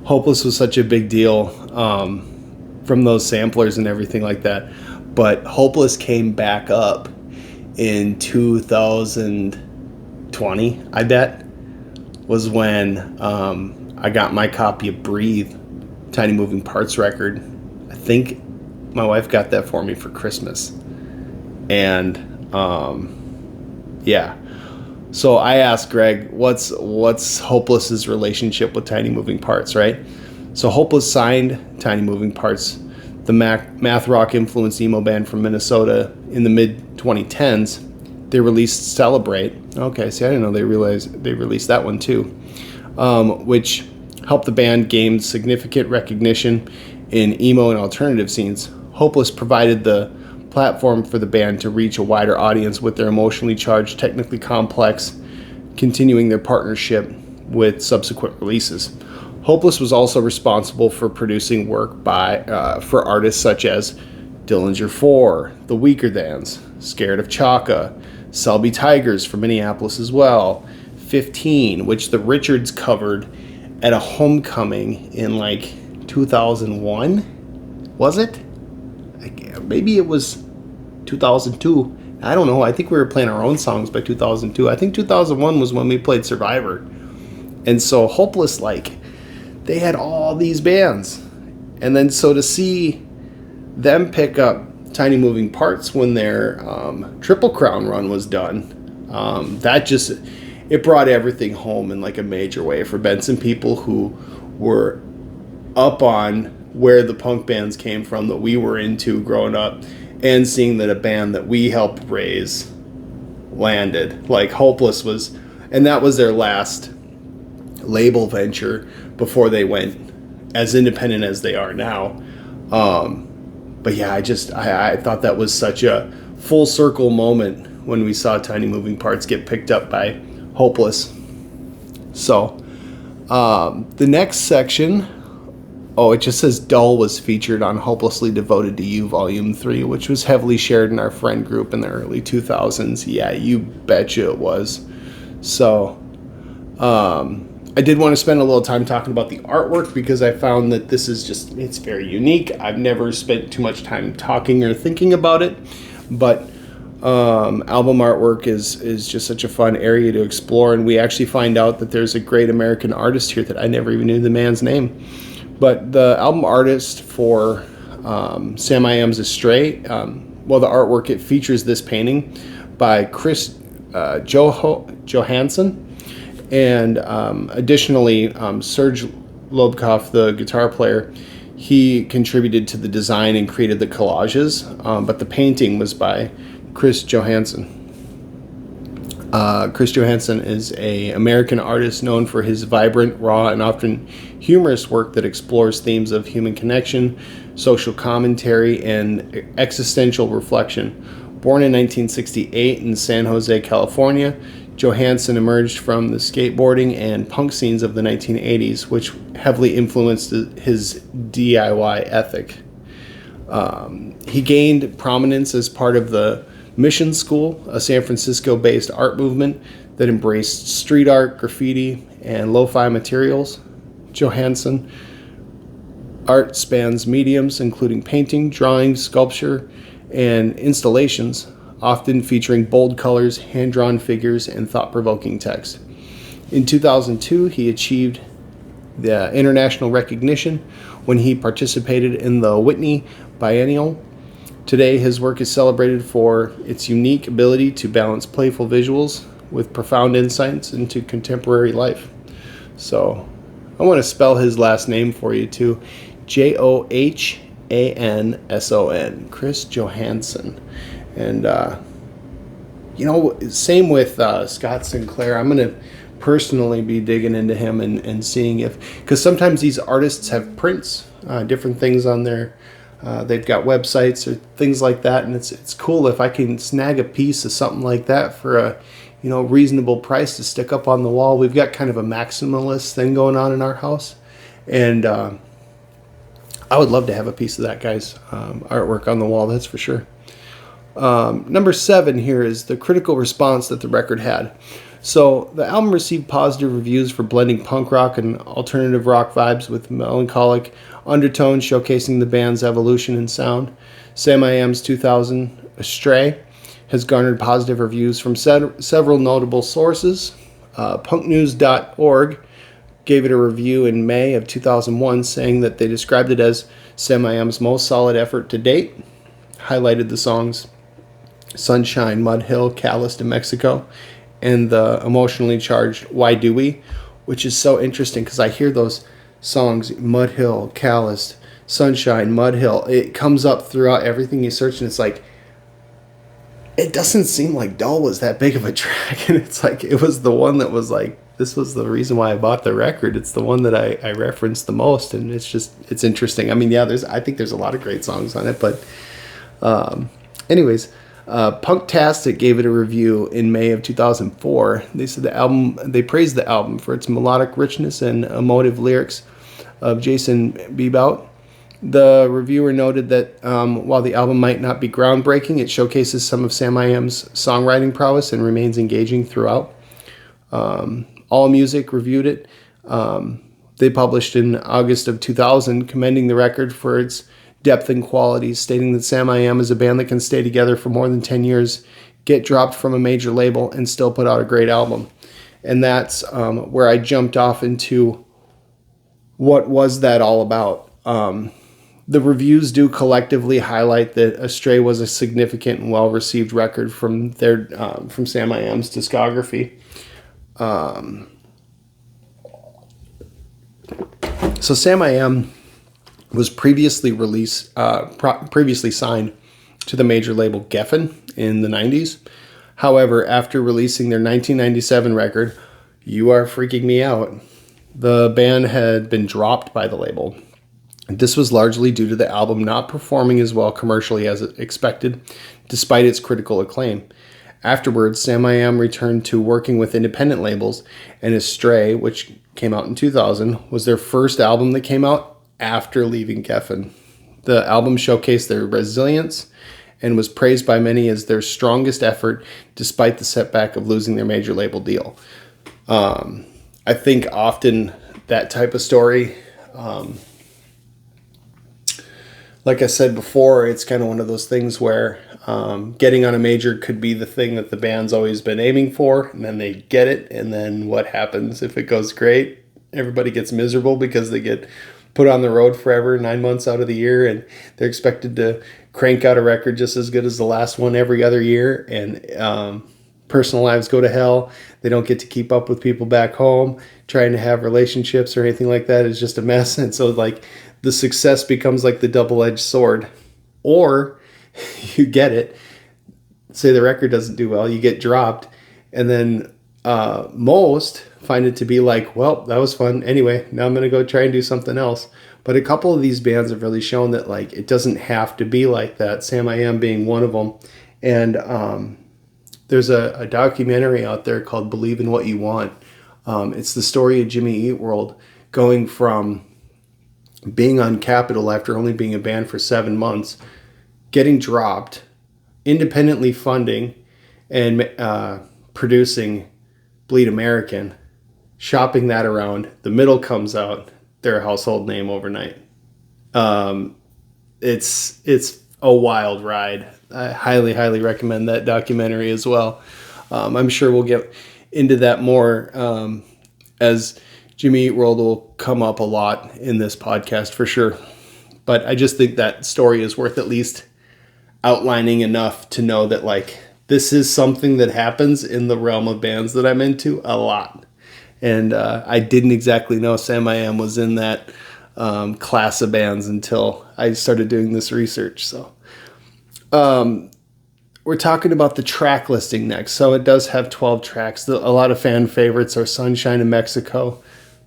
Hopeless was such a big deal from those samplers and everything like that, but Hopeless came back up in 2020, I bet, was when I got my copy of Breathe, Tiny Moving Parts record. I think my wife got that for me for Christmas. And yeah. So I asked Greg, what's Hopeless's relationship with Tiny Moving Parts, right? So Hopeless signed Tiny Moving Parts, the math rock influenced emo band from Minnesota, in the mid-2010s. They released Celebrate. Okay, see, I didn't know they released that one too, which helped the band gain significant recognition in emo and alternative scenes. Hopeless provided the platform for the band to reach a wider audience with their emotionally charged, technically complex, continuing their partnership with subsequent releases. Hopeless was also responsible for producing work for artists such as Dillinger 4, The Weaker Thans, Scared of Chaka, Selby Tigers from Minneapolis as well, 15, which the Richards covered at a homecoming in like 2001, was it? Maybe it was 2002. I don't know. I think we were playing our own songs by 2002. I think 2001 was when we played Survivor. And so Hopeless, like, they had all these bands. And then so to see them pick up Tiny Moving Parts when their Triple Crown run was done, it brought everything home in like a major way for Benson people who were up on where the punk bands came from that we were into growing up, and seeing that a band that we helped raise landed. Like Hopeless was, and that was their last label venture before they went as independent as they are now. But yeah, I thought that was such a full circle moment when we saw Tiny Moving Parts get picked up by Hopeless. So the next section, it just says Dull was featured on Hopelessly Devoted to You Volume 3, which was heavily shared in our friend group in the early 2000s. Yeah, you betcha it was. So I did want to spend a little time talking about the artwork, because I found that this is it's very unique. I've never spent too much time talking or thinking about it, but album artwork is just such a fun area to explore, and we actually find out that there's a great American artist here that I never even knew the man's name. But the album artist for Samiam Astray, the artwork, it features this painting by Chris Johansson, and additionally, Serge Lobkov, the guitar player, he contributed to the design and created the collages, but the painting was by Chris Johansson. Chris Johansson is an American artist known for his vibrant, raw, and often humorous work that explores themes of human connection, social commentary, and existential reflection. Born in 1968 in San Jose, California, Johansson emerged from the skateboarding and punk scenes of the 1980s, which heavily influenced his DIY ethic. He gained prominence as part of the Mission School, a San Francisco-based art movement that embraced street art, graffiti, and lo-fi materials. Johansson art spans mediums, including painting, drawing, sculpture, and installations, often featuring bold colors, hand-drawn figures, and thought-provoking text. In 2002, he achieved the international recognition when he participated in the Whitney Biennial. Today, his work is celebrated for its unique ability to balance playful visuals with profound insights into contemporary life. So I want to spell his last name for you too. Johanson, Chris Johansson. And, same with Scott Sinclair. I'm going to personally be digging into him and seeing if, because sometimes these artists have prints, different things on their, they've got websites or things like that. And it's cool if I can snag a piece of something like that for a, reasonable price to stick up on the wall. We've got kind of a maximalist thing going on in our house. And I would love to have a piece of that guy's artwork on the wall, that's for sure. Number 7 here is the critical response that the record had. So the album received positive reviews for blending punk rock and alternative rock vibes with melancholic undertones, showcasing the band's evolution in sound. Samiam's 2000 Astray has garnered positive reviews from several notable sources. Punknews.org gave it a review in May of 2001, saying that they described it as Samiam's most solid effort to date, highlighted the songs Sunshine, Mud Hill, Calloused in Mexico, and the emotionally charged Why Do We, which is so interesting because I hear those songs, Mud Hill, Calloused, Sunshine, Mud Hill. It comes up throughout everything you search, and it's like, it doesn't seem like Dull was that big of a track. And it's like, it was the one that was like, this was the reason why I bought the record. It's the one that I referenced the most. And it's interesting. I mean, yeah, I think there's a lot of great songs on it, but anyways, Punktastic gave it a review in May of 2004. They said they praised the album for its melodic richness and emotive lyrics of Jason Bebout. The reviewer noted that while the album might not be groundbreaking, it showcases some of Samiam's songwriting prowess and remains engaging throughout. AllMusic reviewed it. They published in August of 2000, commending the record for its depth and quality, stating that Samiam is a band that can stay together for more than 10 years, get dropped from a major label, and still put out a great album. And that's where I jumped off into what was that all about. The reviews do collectively highlight that Astray was a significant and well-received record from Samiam's discography. So Samiam was previously signed to the major label Geffen in the 90s. However, after releasing their 1997 record, You Are Freaking Me Out, the band had been dropped by the label. This was largely due to the album not performing as well commercially as expected, despite its critical acclaim. Afterwards, Samiam returned to working with independent labels, and Astray, which came out in 2000, was their first album that came out after leaving Geffen. The album showcased their resilience and was praised by many as their strongest effort, despite the setback of losing their major label deal. I think often that type of story, like I said before, it's kind of one of those things where getting on a major could be the thing that the band's always been aiming for, and then they get it, and then what happens? If it goes great, everybody gets miserable because they get put on the road forever, 9 months out of the year, and they're expected to crank out a record just as good as the last one every other year, and personal lives go to hell. They don't get to keep up with people back home. Trying to have relationships or anything like that is just a mess, and so like the success becomes like the double-edged sword. Or you get it, say the record doesn't do well, you get dropped, and then most find it to be like, well, that was fun. Anyway, now I'm going to go try and do something else. But a couple of these bands have really shown that like it doesn't have to be like that, Samiam being one of them. And there's a documentary out there called Believe in What You Want. It's the story of Jimmy Eat World going from being on Capitol after only being a band for 7 months, getting dropped, independently funding and producing Bleed American, shopping that around. The Middle comes out, they're a household name overnight. It's a wild ride. I highly recommend that documentary as well. I'm sure we'll get into that more as Jimmy Eat World will come up a lot in this podcast for sure. But I just think that story is worth at least outlining enough to know that like this is something that happens in the realm of bands that I'm into a lot. And I didn't exactly know Samiam was in that class of bands until I started doing this research. So we're talking about the track listing next. So it does have 12 tracks. A lot of fan favorites are Sunshine in Mexico.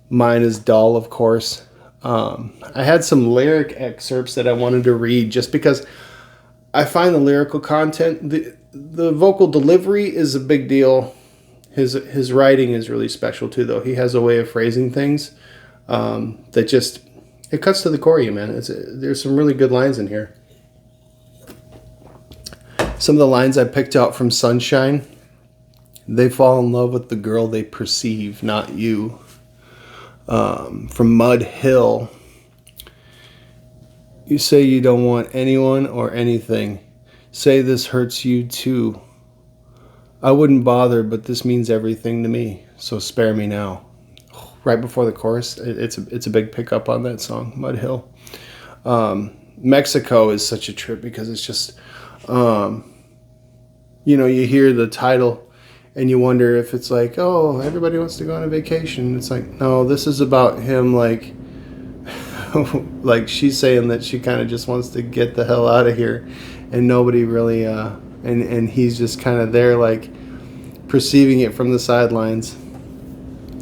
Mine is Dull, of course. I had some lyric excerpts that I wanted to read just because I find the lyrical content, the vocal delivery is a big deal. His writing is really special too, though. He has a way of phrasing things that just, it cuts to the core of you, man. There's some really good lines in here. Some of the lines I picked out from Sunshine: they fall in love with the girl they perceive, not you. From Mud Hill: you say you don't want anyone or anything. Say this hurts you too. I wouldn't bother, but this means everything to me, so spare me now. Right before the chorus, it's a big pickup on that song, Mud Hill. Mexico is such a trip because it's just, you hear the title and you wonder if it's like, oh, everybody wants to go on a vacation. It's like, no, this is about him, like she's saying that she kind of just wants to get the hell out of here, and nobody really, and he's just kind of there, like, perceiving it from the sidelines.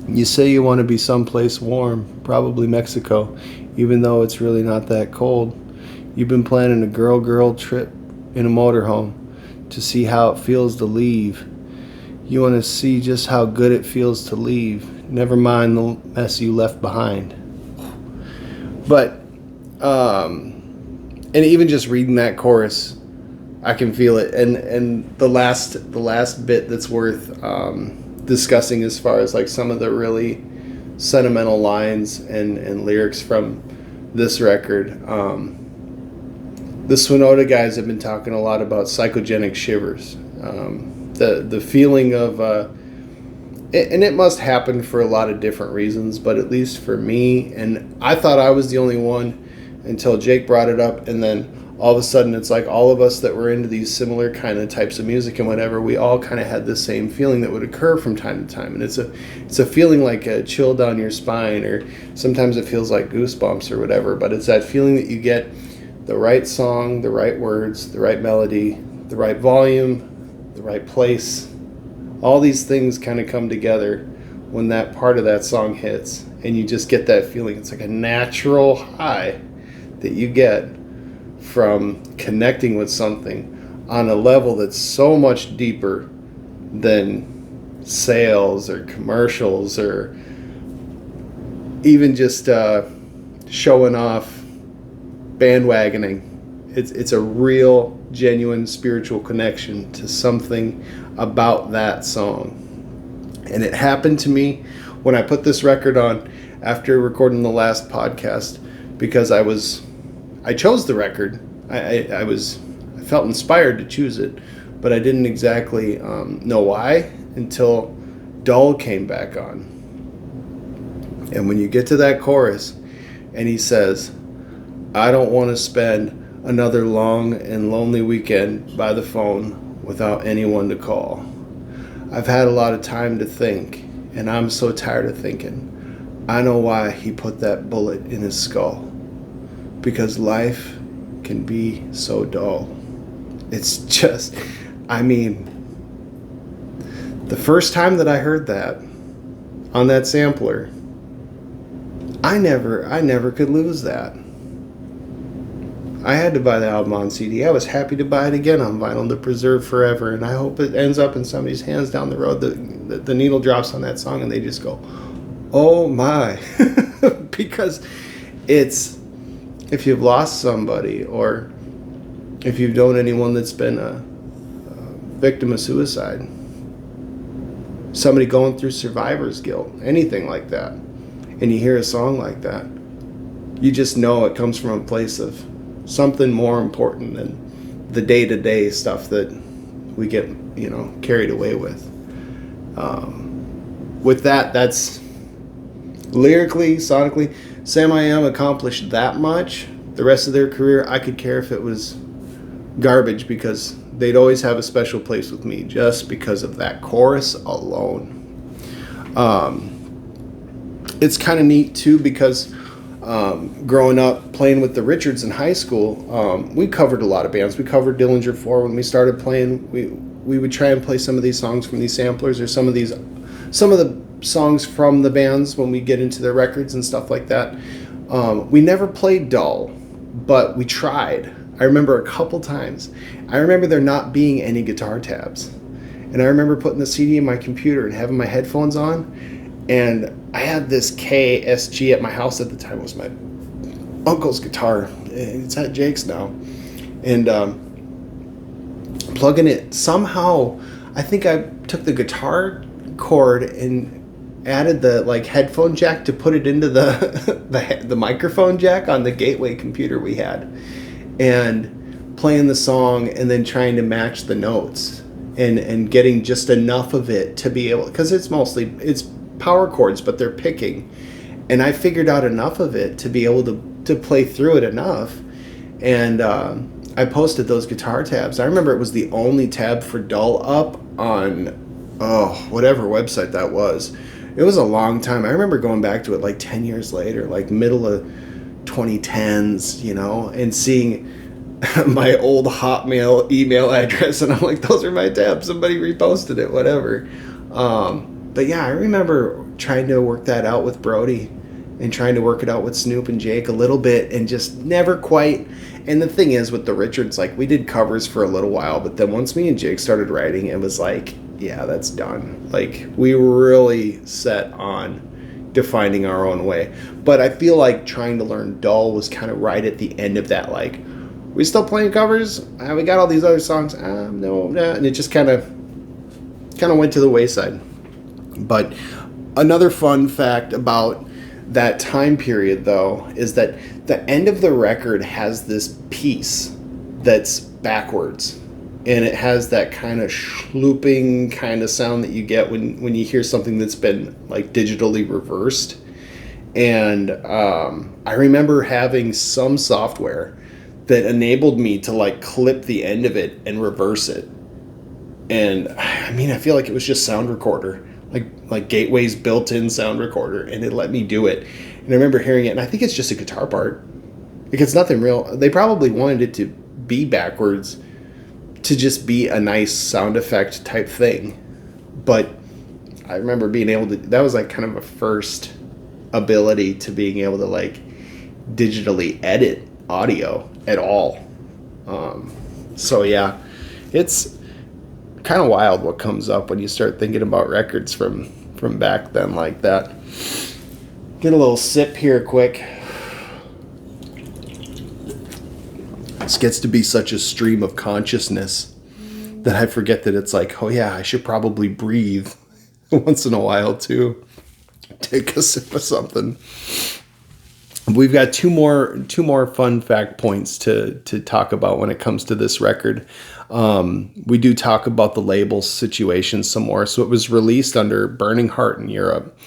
You say you want to be someplace warm, probably Mexico, even though it's really not that cold. You've been planning a girl trip in a motorhome to see how it feels to leave. You want to see just how good it feels to leave. Never mind the mess you left behind. But, and even just reading that chorus, I can feel it. And the last bit that's worth discussing as far as like some of the really sentimental lines and lyrics from this record. The Swenoda guys have been talking a lot about psychogenic shivers. The feeling of, and it must happen for a lot of different reasons, but at least for me, and I thought I was the only one until Jake brought it up, and then all of a sudden it's like all of us that were into these similar kind of types of music and whatever, we all kind of had the same feeling that would occur from time to time. And it's a feeling like a chill down your spine, or sometimes it feels like goosebumps or whatever, but it's that feeling that you get the right song, the right words, the right melody, the right volume, the right place. All these things kind of come together when that part of that song hits, and you just get that feeling. It's like a natural high that you get from connecting with something on a level that's so much deeper than sales or commercials or even just showing off, bandwagoning. It's a real, genuine spiritual connection to something about that song. And it happened to me when I put this record on after recording the last podcast, because I chose the record. I felt inspired to choose it, but I didn't exactly know why until Dull came back on. And when you get to that chorus and he says, I don't want to spend another long and lonely weekend by the phone without anyone to call. I've had a lot of time to think, and I'm so tired of thinking. I know why he put that bullet in his skull. Because life can be so dull. It's just, I mean, the first time that I heard that on that sampler, I never could lose that. I had to buy the album on CD. I was happy to buy it again on vinyl to preserve forever, and I hope it ends up in somebody's hands down the road. The needle drops on that song and they just go, oh my. Because it's, if you've lost somebody, or if you've known anyone that's been a victim of suicide, somebody going through survivor's guilt, anything like that, and you hear a song like that, you just know it comes from a place of something more important than the day-to-day stuff that we get, carried away with. With that, that's lyrically, sonically, Samiam accomplished that much. The rest of their career, I could care if it was garbage because they'd always have a special place with me just because of that chorus alone. It's kind of neat too because growing up playing with the Richards in high school, we covered a lot of bands. We covered Dillinger 4 when we started playing. We would try and play some of these songs from these samplers or some of the songs from the bands when we get into their records and stuff like that. We never played Dull, but we tried. I remember a couple times. I remember there not being any guitar tabs. And I remember putting the CD in my computer and having my headphones on. And I had this KSG at my house at the time. It was my uncle's guitar. It's at Jake's now. And plugging it, somehow, I think I took the guitar cord and added the headphone jack to put it into the microphone jack on the Gateway computer we had. And playing the song and then trying to match the notes and getting just enough of it to be able, because it's power chords, but they're picking, and I figured out enough of it to be able to play through it enough. And I posted those guitar tabs. I remember it was the only tab for Dull up on whatever website that was. It was a long time. I remember going back to it 10 years later, middle of 2010s, and seeing my old Hotmail email address, and I'm like, those are my tabs. Somebody reposted it, whatever. But yeah, I remember trying to work that out with Brody and trying to work it out with Snoop and Jake a little bit and just never quite. And the thing is with the Richards, we did covers for a little while, but then once me and Jake started writing, it was yeah, that's done. We really set on defining our own way. But I feel like trying to learn Dull was kind of right at the end of that. We still playing covers? We got all these other songs. No. And it just kind of went to the wayside. But another fun fact about that time period, though, is that the end of the record has this piece that's backwards. And it has that kind of schlooping kind of sound that you get when you hear something that's been digitally reversed. And I remember having some software that enabled me to clip the end of it and reverse it. And I feel like it was just Sound Recorder, like Gateway's built-in sound recorder, and it let me do it. And I remember hearing it, and I think it's just a guitar part. It's nothing real. They probably wanted it to be backwards to just be a nice sound effect type thing. But I remember being able to, that was kind of a first ability to being able to digitally edit audio at all. So yeah, it's kind of wild what comes up when you start thinking about records from back then like that. Get a little sip here quick. This gets to be such a stream of consciousness that I forget that it's oh yeah, I should probably breathe once in a while too. Take a sip of something. We've got two more fun fact points to talk about when it comes to this record. We do talk about the label situation some more. So it was released under Burning Heart in Europe,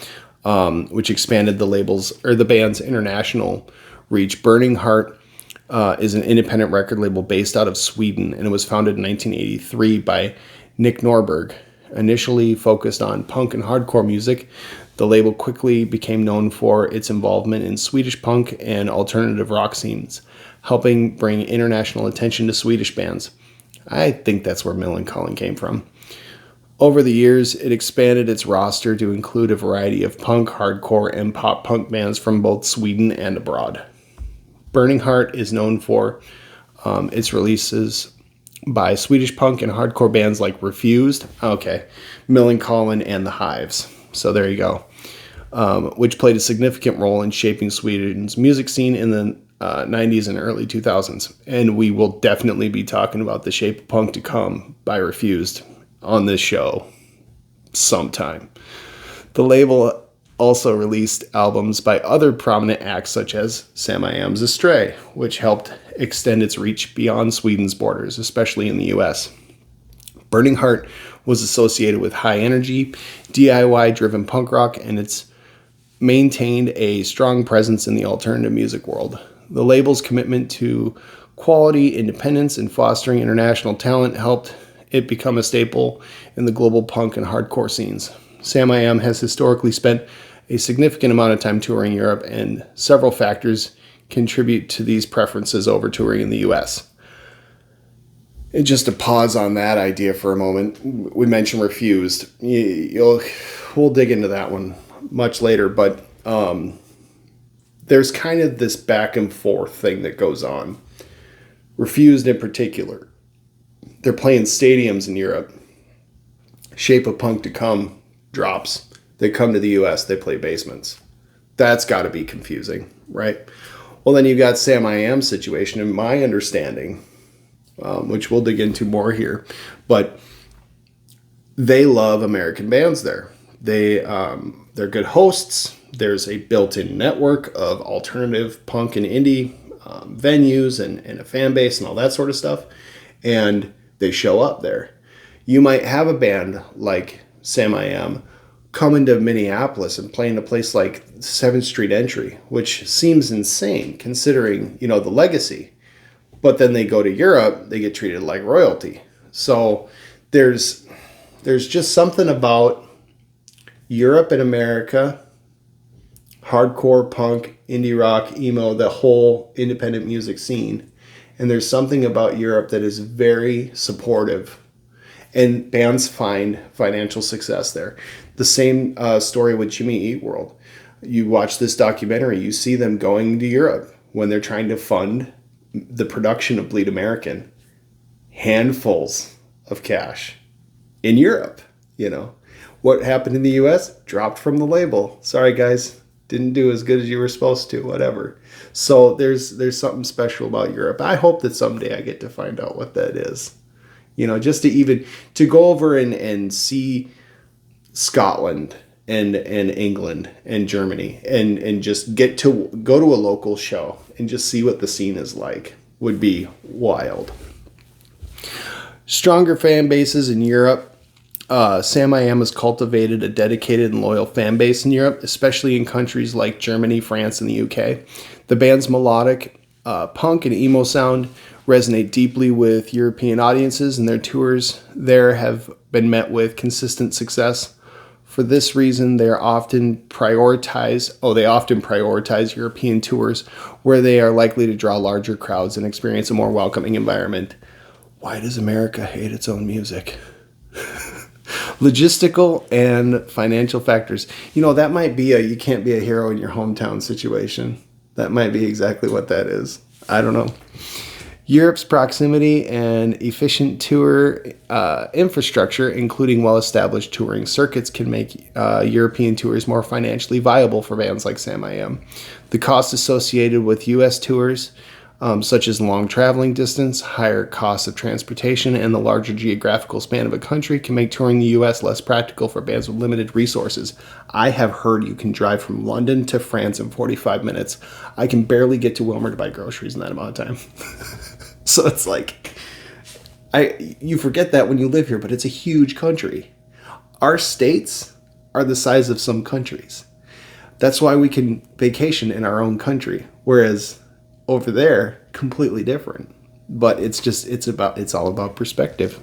which expanded the band's international reach. Burning Heart is an independent record label based out of Sweden, and it was founded in 1983 by Nick Norberg. Initially focused on punk and hardcore music, the label quickly became known for its involvement in Swedish punk and alternative rock scenes, helping bring international attention to Swedish bands. I think that's where Millencolin came from. Over the years, it expanded its roster to include a variety of punk, hardcore, and pop punk bands from both Sweden and abroad. Burning Heart is known for its releases by Swedish punk and hardcore bands like Refused, Millencolin, and The Hives. So there you go. Which played a significant role in shaping Sweden's music scene in the 90s and early 2000s. And we will definitely be talking about The Shape of Punk to Come by Refused on this show sometime. The label also released albums by other prominent acts such as Samiam Astray, which helped extend its reach beyond Sweden's borders, especially in the US. Burning Heart was associated with high energy, DIY-driven punk rock, and it's maintained a strong presence in the alternative music world. The label's commitment to Quality, independence, and fostering international talent helped it become a staple in the global punk and hardcore scenes. Samiam has historically spent a significant amount of time touring Europe, and several factors contribute to these preferences over touring in the US. And just to pause on that idea for a moment, we mentioned Refused. We'll dig into that one much later, but there's kind of this back and forth thing that goes on. Refused in particular, they're playing stadiums in Europe. Shape of Punk to Come drops. They come to the US, they play basements. That's got to be confusing, right? Well, then you've got Samiam's situation, in my understanding, which we'll dig into more here, but they love American bands there. They're good hosts. There's a built-in network of alternative punk and indie venues and a fan base and all that sort of stuff, and they show up there. You might have a band like Samiam come into Minneapolis and play in a place like 7th Street Entry, which seems insane considering, the legacy. But then they go to Europe, they get treated like royalty. So there's just something about Europe and America, hardcore, punk, indie rock, emo, the whole independent music scene. And there's something about Europe that is very supportive. And bands find financial success there. The same story with Jimmy Eat World. You watch this documentary, you see them going to Europe when they're trying to fund the production of Bleed American. Handfuls of cash in Europe, What happened in the US? Dropped from the label. Sorry, guys. Didn't do as good as you were supposed to, whatever. So there's something special about Europe. I hope that someday I get to find out what that is. Just to go over and see Scotland and England and Germany and just go to a local show and just see what the scene is like would be wild. Stronger fan bases in Europe. Samiam has cultivated a dedicated and loyal fan base in Europe, especially in countries like Germany, France, and the UK. The band's melodic punk and emo sound resonate deeply with European audiences, and their tours there have been met with consistent success. For this reason, they often prioritize European tours where they are likely to draw larger crowds and experience a more welcoming environment. Why does America hate its own music? Logistical and financial factors. That might be you can't be a hero in your hometown situation. That might be exactly what that is. I don't know. Europe's proximity and efficient tour infrastructure, including well-established touring circuits, can make European tours more financially viable for bands like Samiam. The costs associated with U.S. tours, such as long traveling distance, higher costs of transportation, and the larger geographical span of a country, can make touring the U.S. less practical for bands with limited resources. I have heard you can drive from London to France in 45 minutes. I can barely get to Wilmer to buy groceries in that amount of time. So it's like, you forget that when you live here, but it's a huge country. Our states are the size of some countries. That's why we can vacation in our own country, whereas over there, completely different. But it's all about perspective.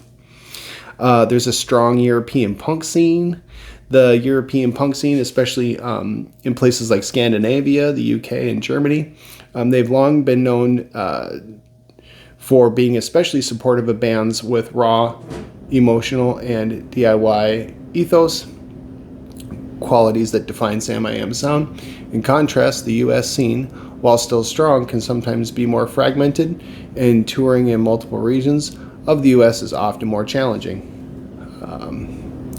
There's a strong European punk scene. The European punk scene, especially in places like Scandinavia, the UK, and Germany, they've long been known for being especially supportive of bands with raw, emotional, and DIY ethos, qualities that define Samiam's sound. In contrast, the US scene, while still strong, can sometimes be more fragmented, and touring in multiple regions of the US is often more challenging.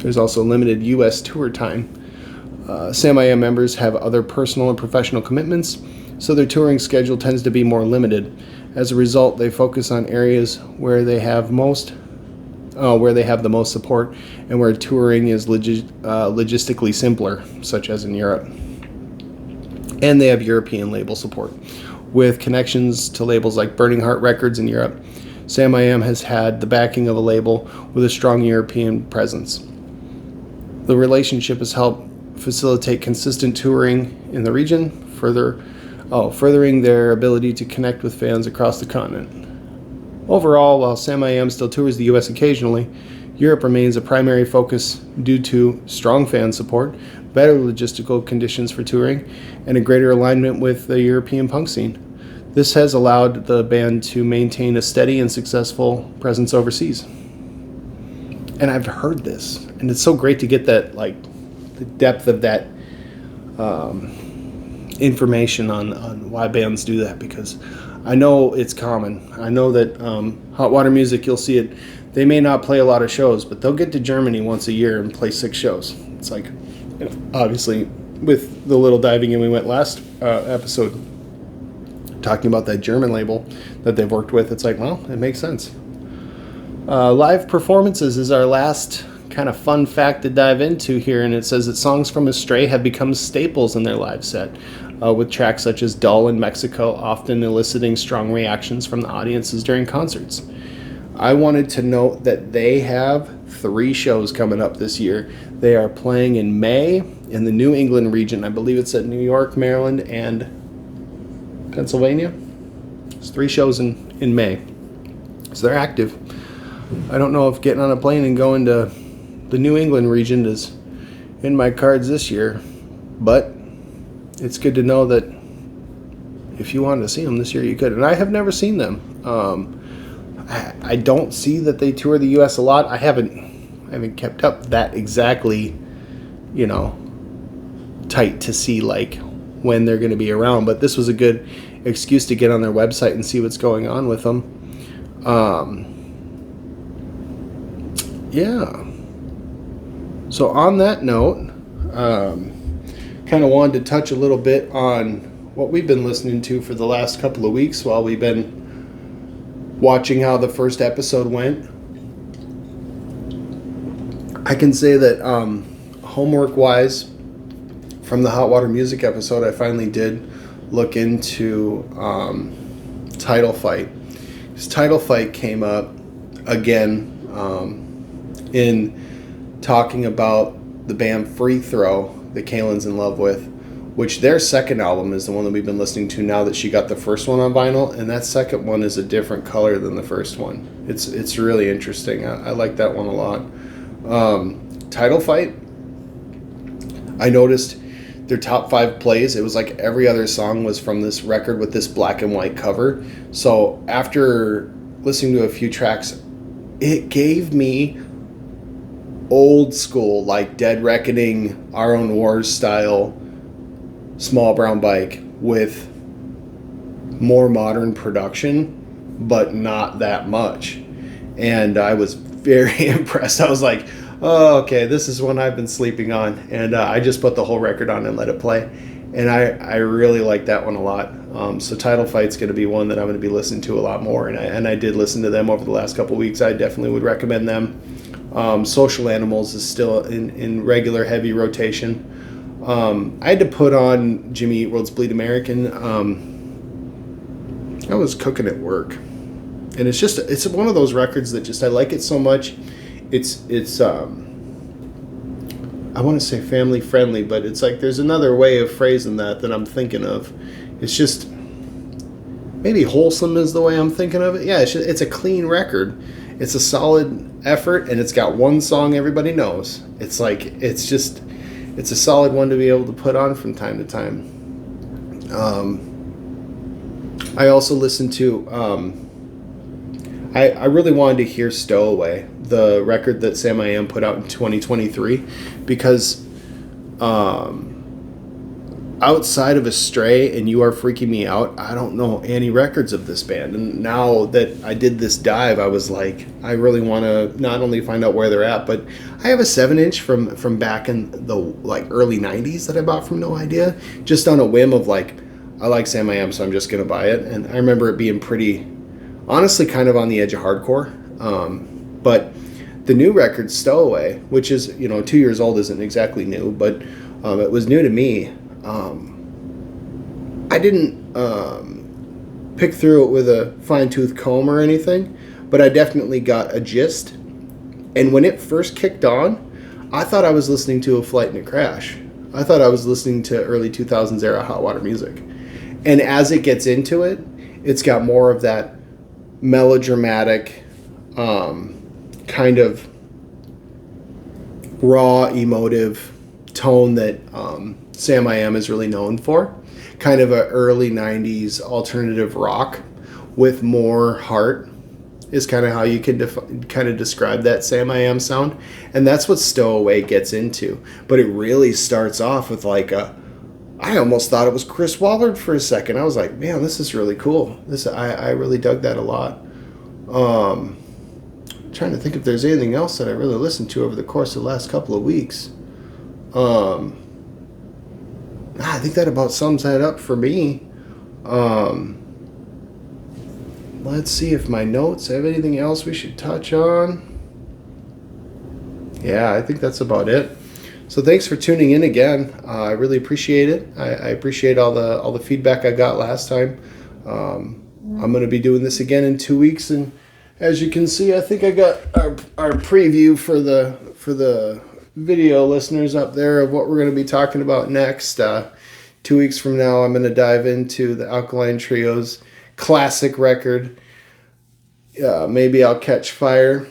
There's also limited US tour time. Samiam members have other personal and professional commitments, so their touring schedule tends to be more limited. As a result, they focus on areas where they have the most support and where touring is logistically simpler, such as in Europe. And they have European label support. With connections to labels like Burning Heart Records in Europe, Samiam has had the backing of a label with a strong European presence. The relationship has helped facilitate consistent touring in the region, furthering their ability to connect with fans across the continent. Overall, while Samiam still tours the US occasionally, Europe remains a primary focus due to strong fan support, better logistical conditions for touring, and a greater alignment with the European punk scene. This has allowed the band to maintain a steady and successful presence overseas. And I've heard this, and it's so great to get that, like, the depth of that information on why bands do that, because I know it's common. I know that Hot Water Music, you'll see it, they may not play a lot of shows, but they'll get to Germany once a year and play 6 shows. It's like, you know, obviously, with the little diving in we went last episode, talking about that German label that they've worked with, it's like, well, it makes sense. Live performances is our last kind of fun fact to dive into here, and it says that songs from Astray have become staples in their live set, with tracks such as Dull in Mexico often eliciting strong reactions from the audiences during concerts. I wanted to note that they have 3 shows coming up this year. They are playing in May in the New England region. I believe it's at New York, Maryland, and Pennsylvania. It's 3 shows in May. So they're active. I don't know if getting on a plane and going to the New England region is in my cards this year, but it's good to know that if you wanted to see them this year, you could. And I have never seen them. I don't see that they tour the U.S. a lot. I haven't kept up that exactly, you know, tight to see like when they're going to be around. But this was a good excuse to get on their website and see what's going on with them. Yeah. So on that note, kind of wanted to touch a little bit on what we've been listening to for the last couple of weeks while we've been watching how the first episode went. I can say that homework-wise, from the Hot Water Music episode, I finally did look into Title Fight. This Title Fight came up again in talking about the band Free Throw that Kaylin's in love with, which their second album is the one that we've been listening to now that she got the first one on vinyl, and that second one is a different color than the first one. It's really interesting. I like that one a lot. Title Fight, I noticed their top 5 plays, it was like every other song was from this record with this black and white cover. So after listening to a few tracks, it gave me old school, like Dead Reckoning, Our Own Wars style Small Brown Bike with more modern production, but not that much. And I was very impressed. I was like, oh, okay, this is one I've been sleeping on. And I just put the whole record on and let it play. And I really like that one a lot. So Title Fight's going to be one that I'm going to be listening to a lot more. And I did listen to them over the last couple of weeks. I definitely would recommend them. Social Animals is still in regular heavy rotation. I had to put on Jimmy Eat World's Bleed American. I was cooking at work, and it's one of those records that just I like it so much. It's I want to say family friendly, but it's like there's another way of phrasing that I'm thinking of. It's just maybe wholesome is the way I'm thinking of it. Yeah, it's a clean record. It's a solid effort, and it's got one song everybody knows. It's a solid one to be able to put on from time to time. I also listened to, I really wanted to hear Stowaway, the record that Samiam put out in 2023, because outside of Astray and You Are Freaking Me Out, I don't know any records of this band. And now that I did this dive, I was like, I really want to not only find out where they're at, but I have a 7-inch from back in the like early 90s that I bought from No Idea, just on a whim of like, I like Samiam, so I'm just going to buy it. And I remember it being pretty, honestly, kind of on the edge of hardcore. But the new record, Stowaway, which is, 2 years old, isn't exactly new, but it was new to me. I didn't pick through it with a fine-tooth comb or anything, but I definitely got a gist. And when it first kicked on, I thought I was listening to A Flight and a Crash. I thought I was listening to early 2000s era Hot Water Music. And as it gets into it, it's got more of that melodramatic, kind of raw, emotive tone that Samiam is really known for. Kind of a early 90s alternative rock with more heart is kind of how you can kind of describe that Samiam sound. And that's what Stowaway gets into. But it really starts off with like I almost thought it was Chris Wallard for a second. I was like, man, this is really cool. I really dug that a lot. Trying to think if there's anything else that I really listened to over the course of the last couple of weeks. I think that about sums that up for me. Let's see if my notes have anything else we should touch on. Yeah, I think that's about it. So thanks for tuning in again. I really appreciate it. I appreciate all the feedback I got last time. I'm going to be doing this again in 2 weeks, and as you can see, I think I got our preview for the video listeners up there of what we're going to be talking about next. 2 weeks from now, I'm going to dive into the Alkaline Trio's classic record. Maybe I'll Catch Fire.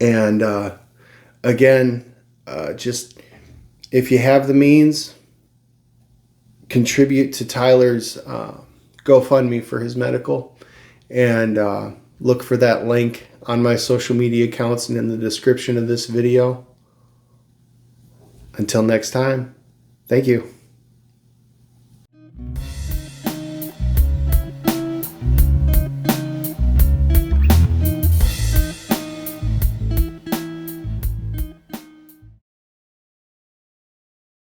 And again, just if you have the means, contribute to Tyler's GoFundMe for his medical. And look for that link on my social media accounts and in the description of this video. Until next time, thank you.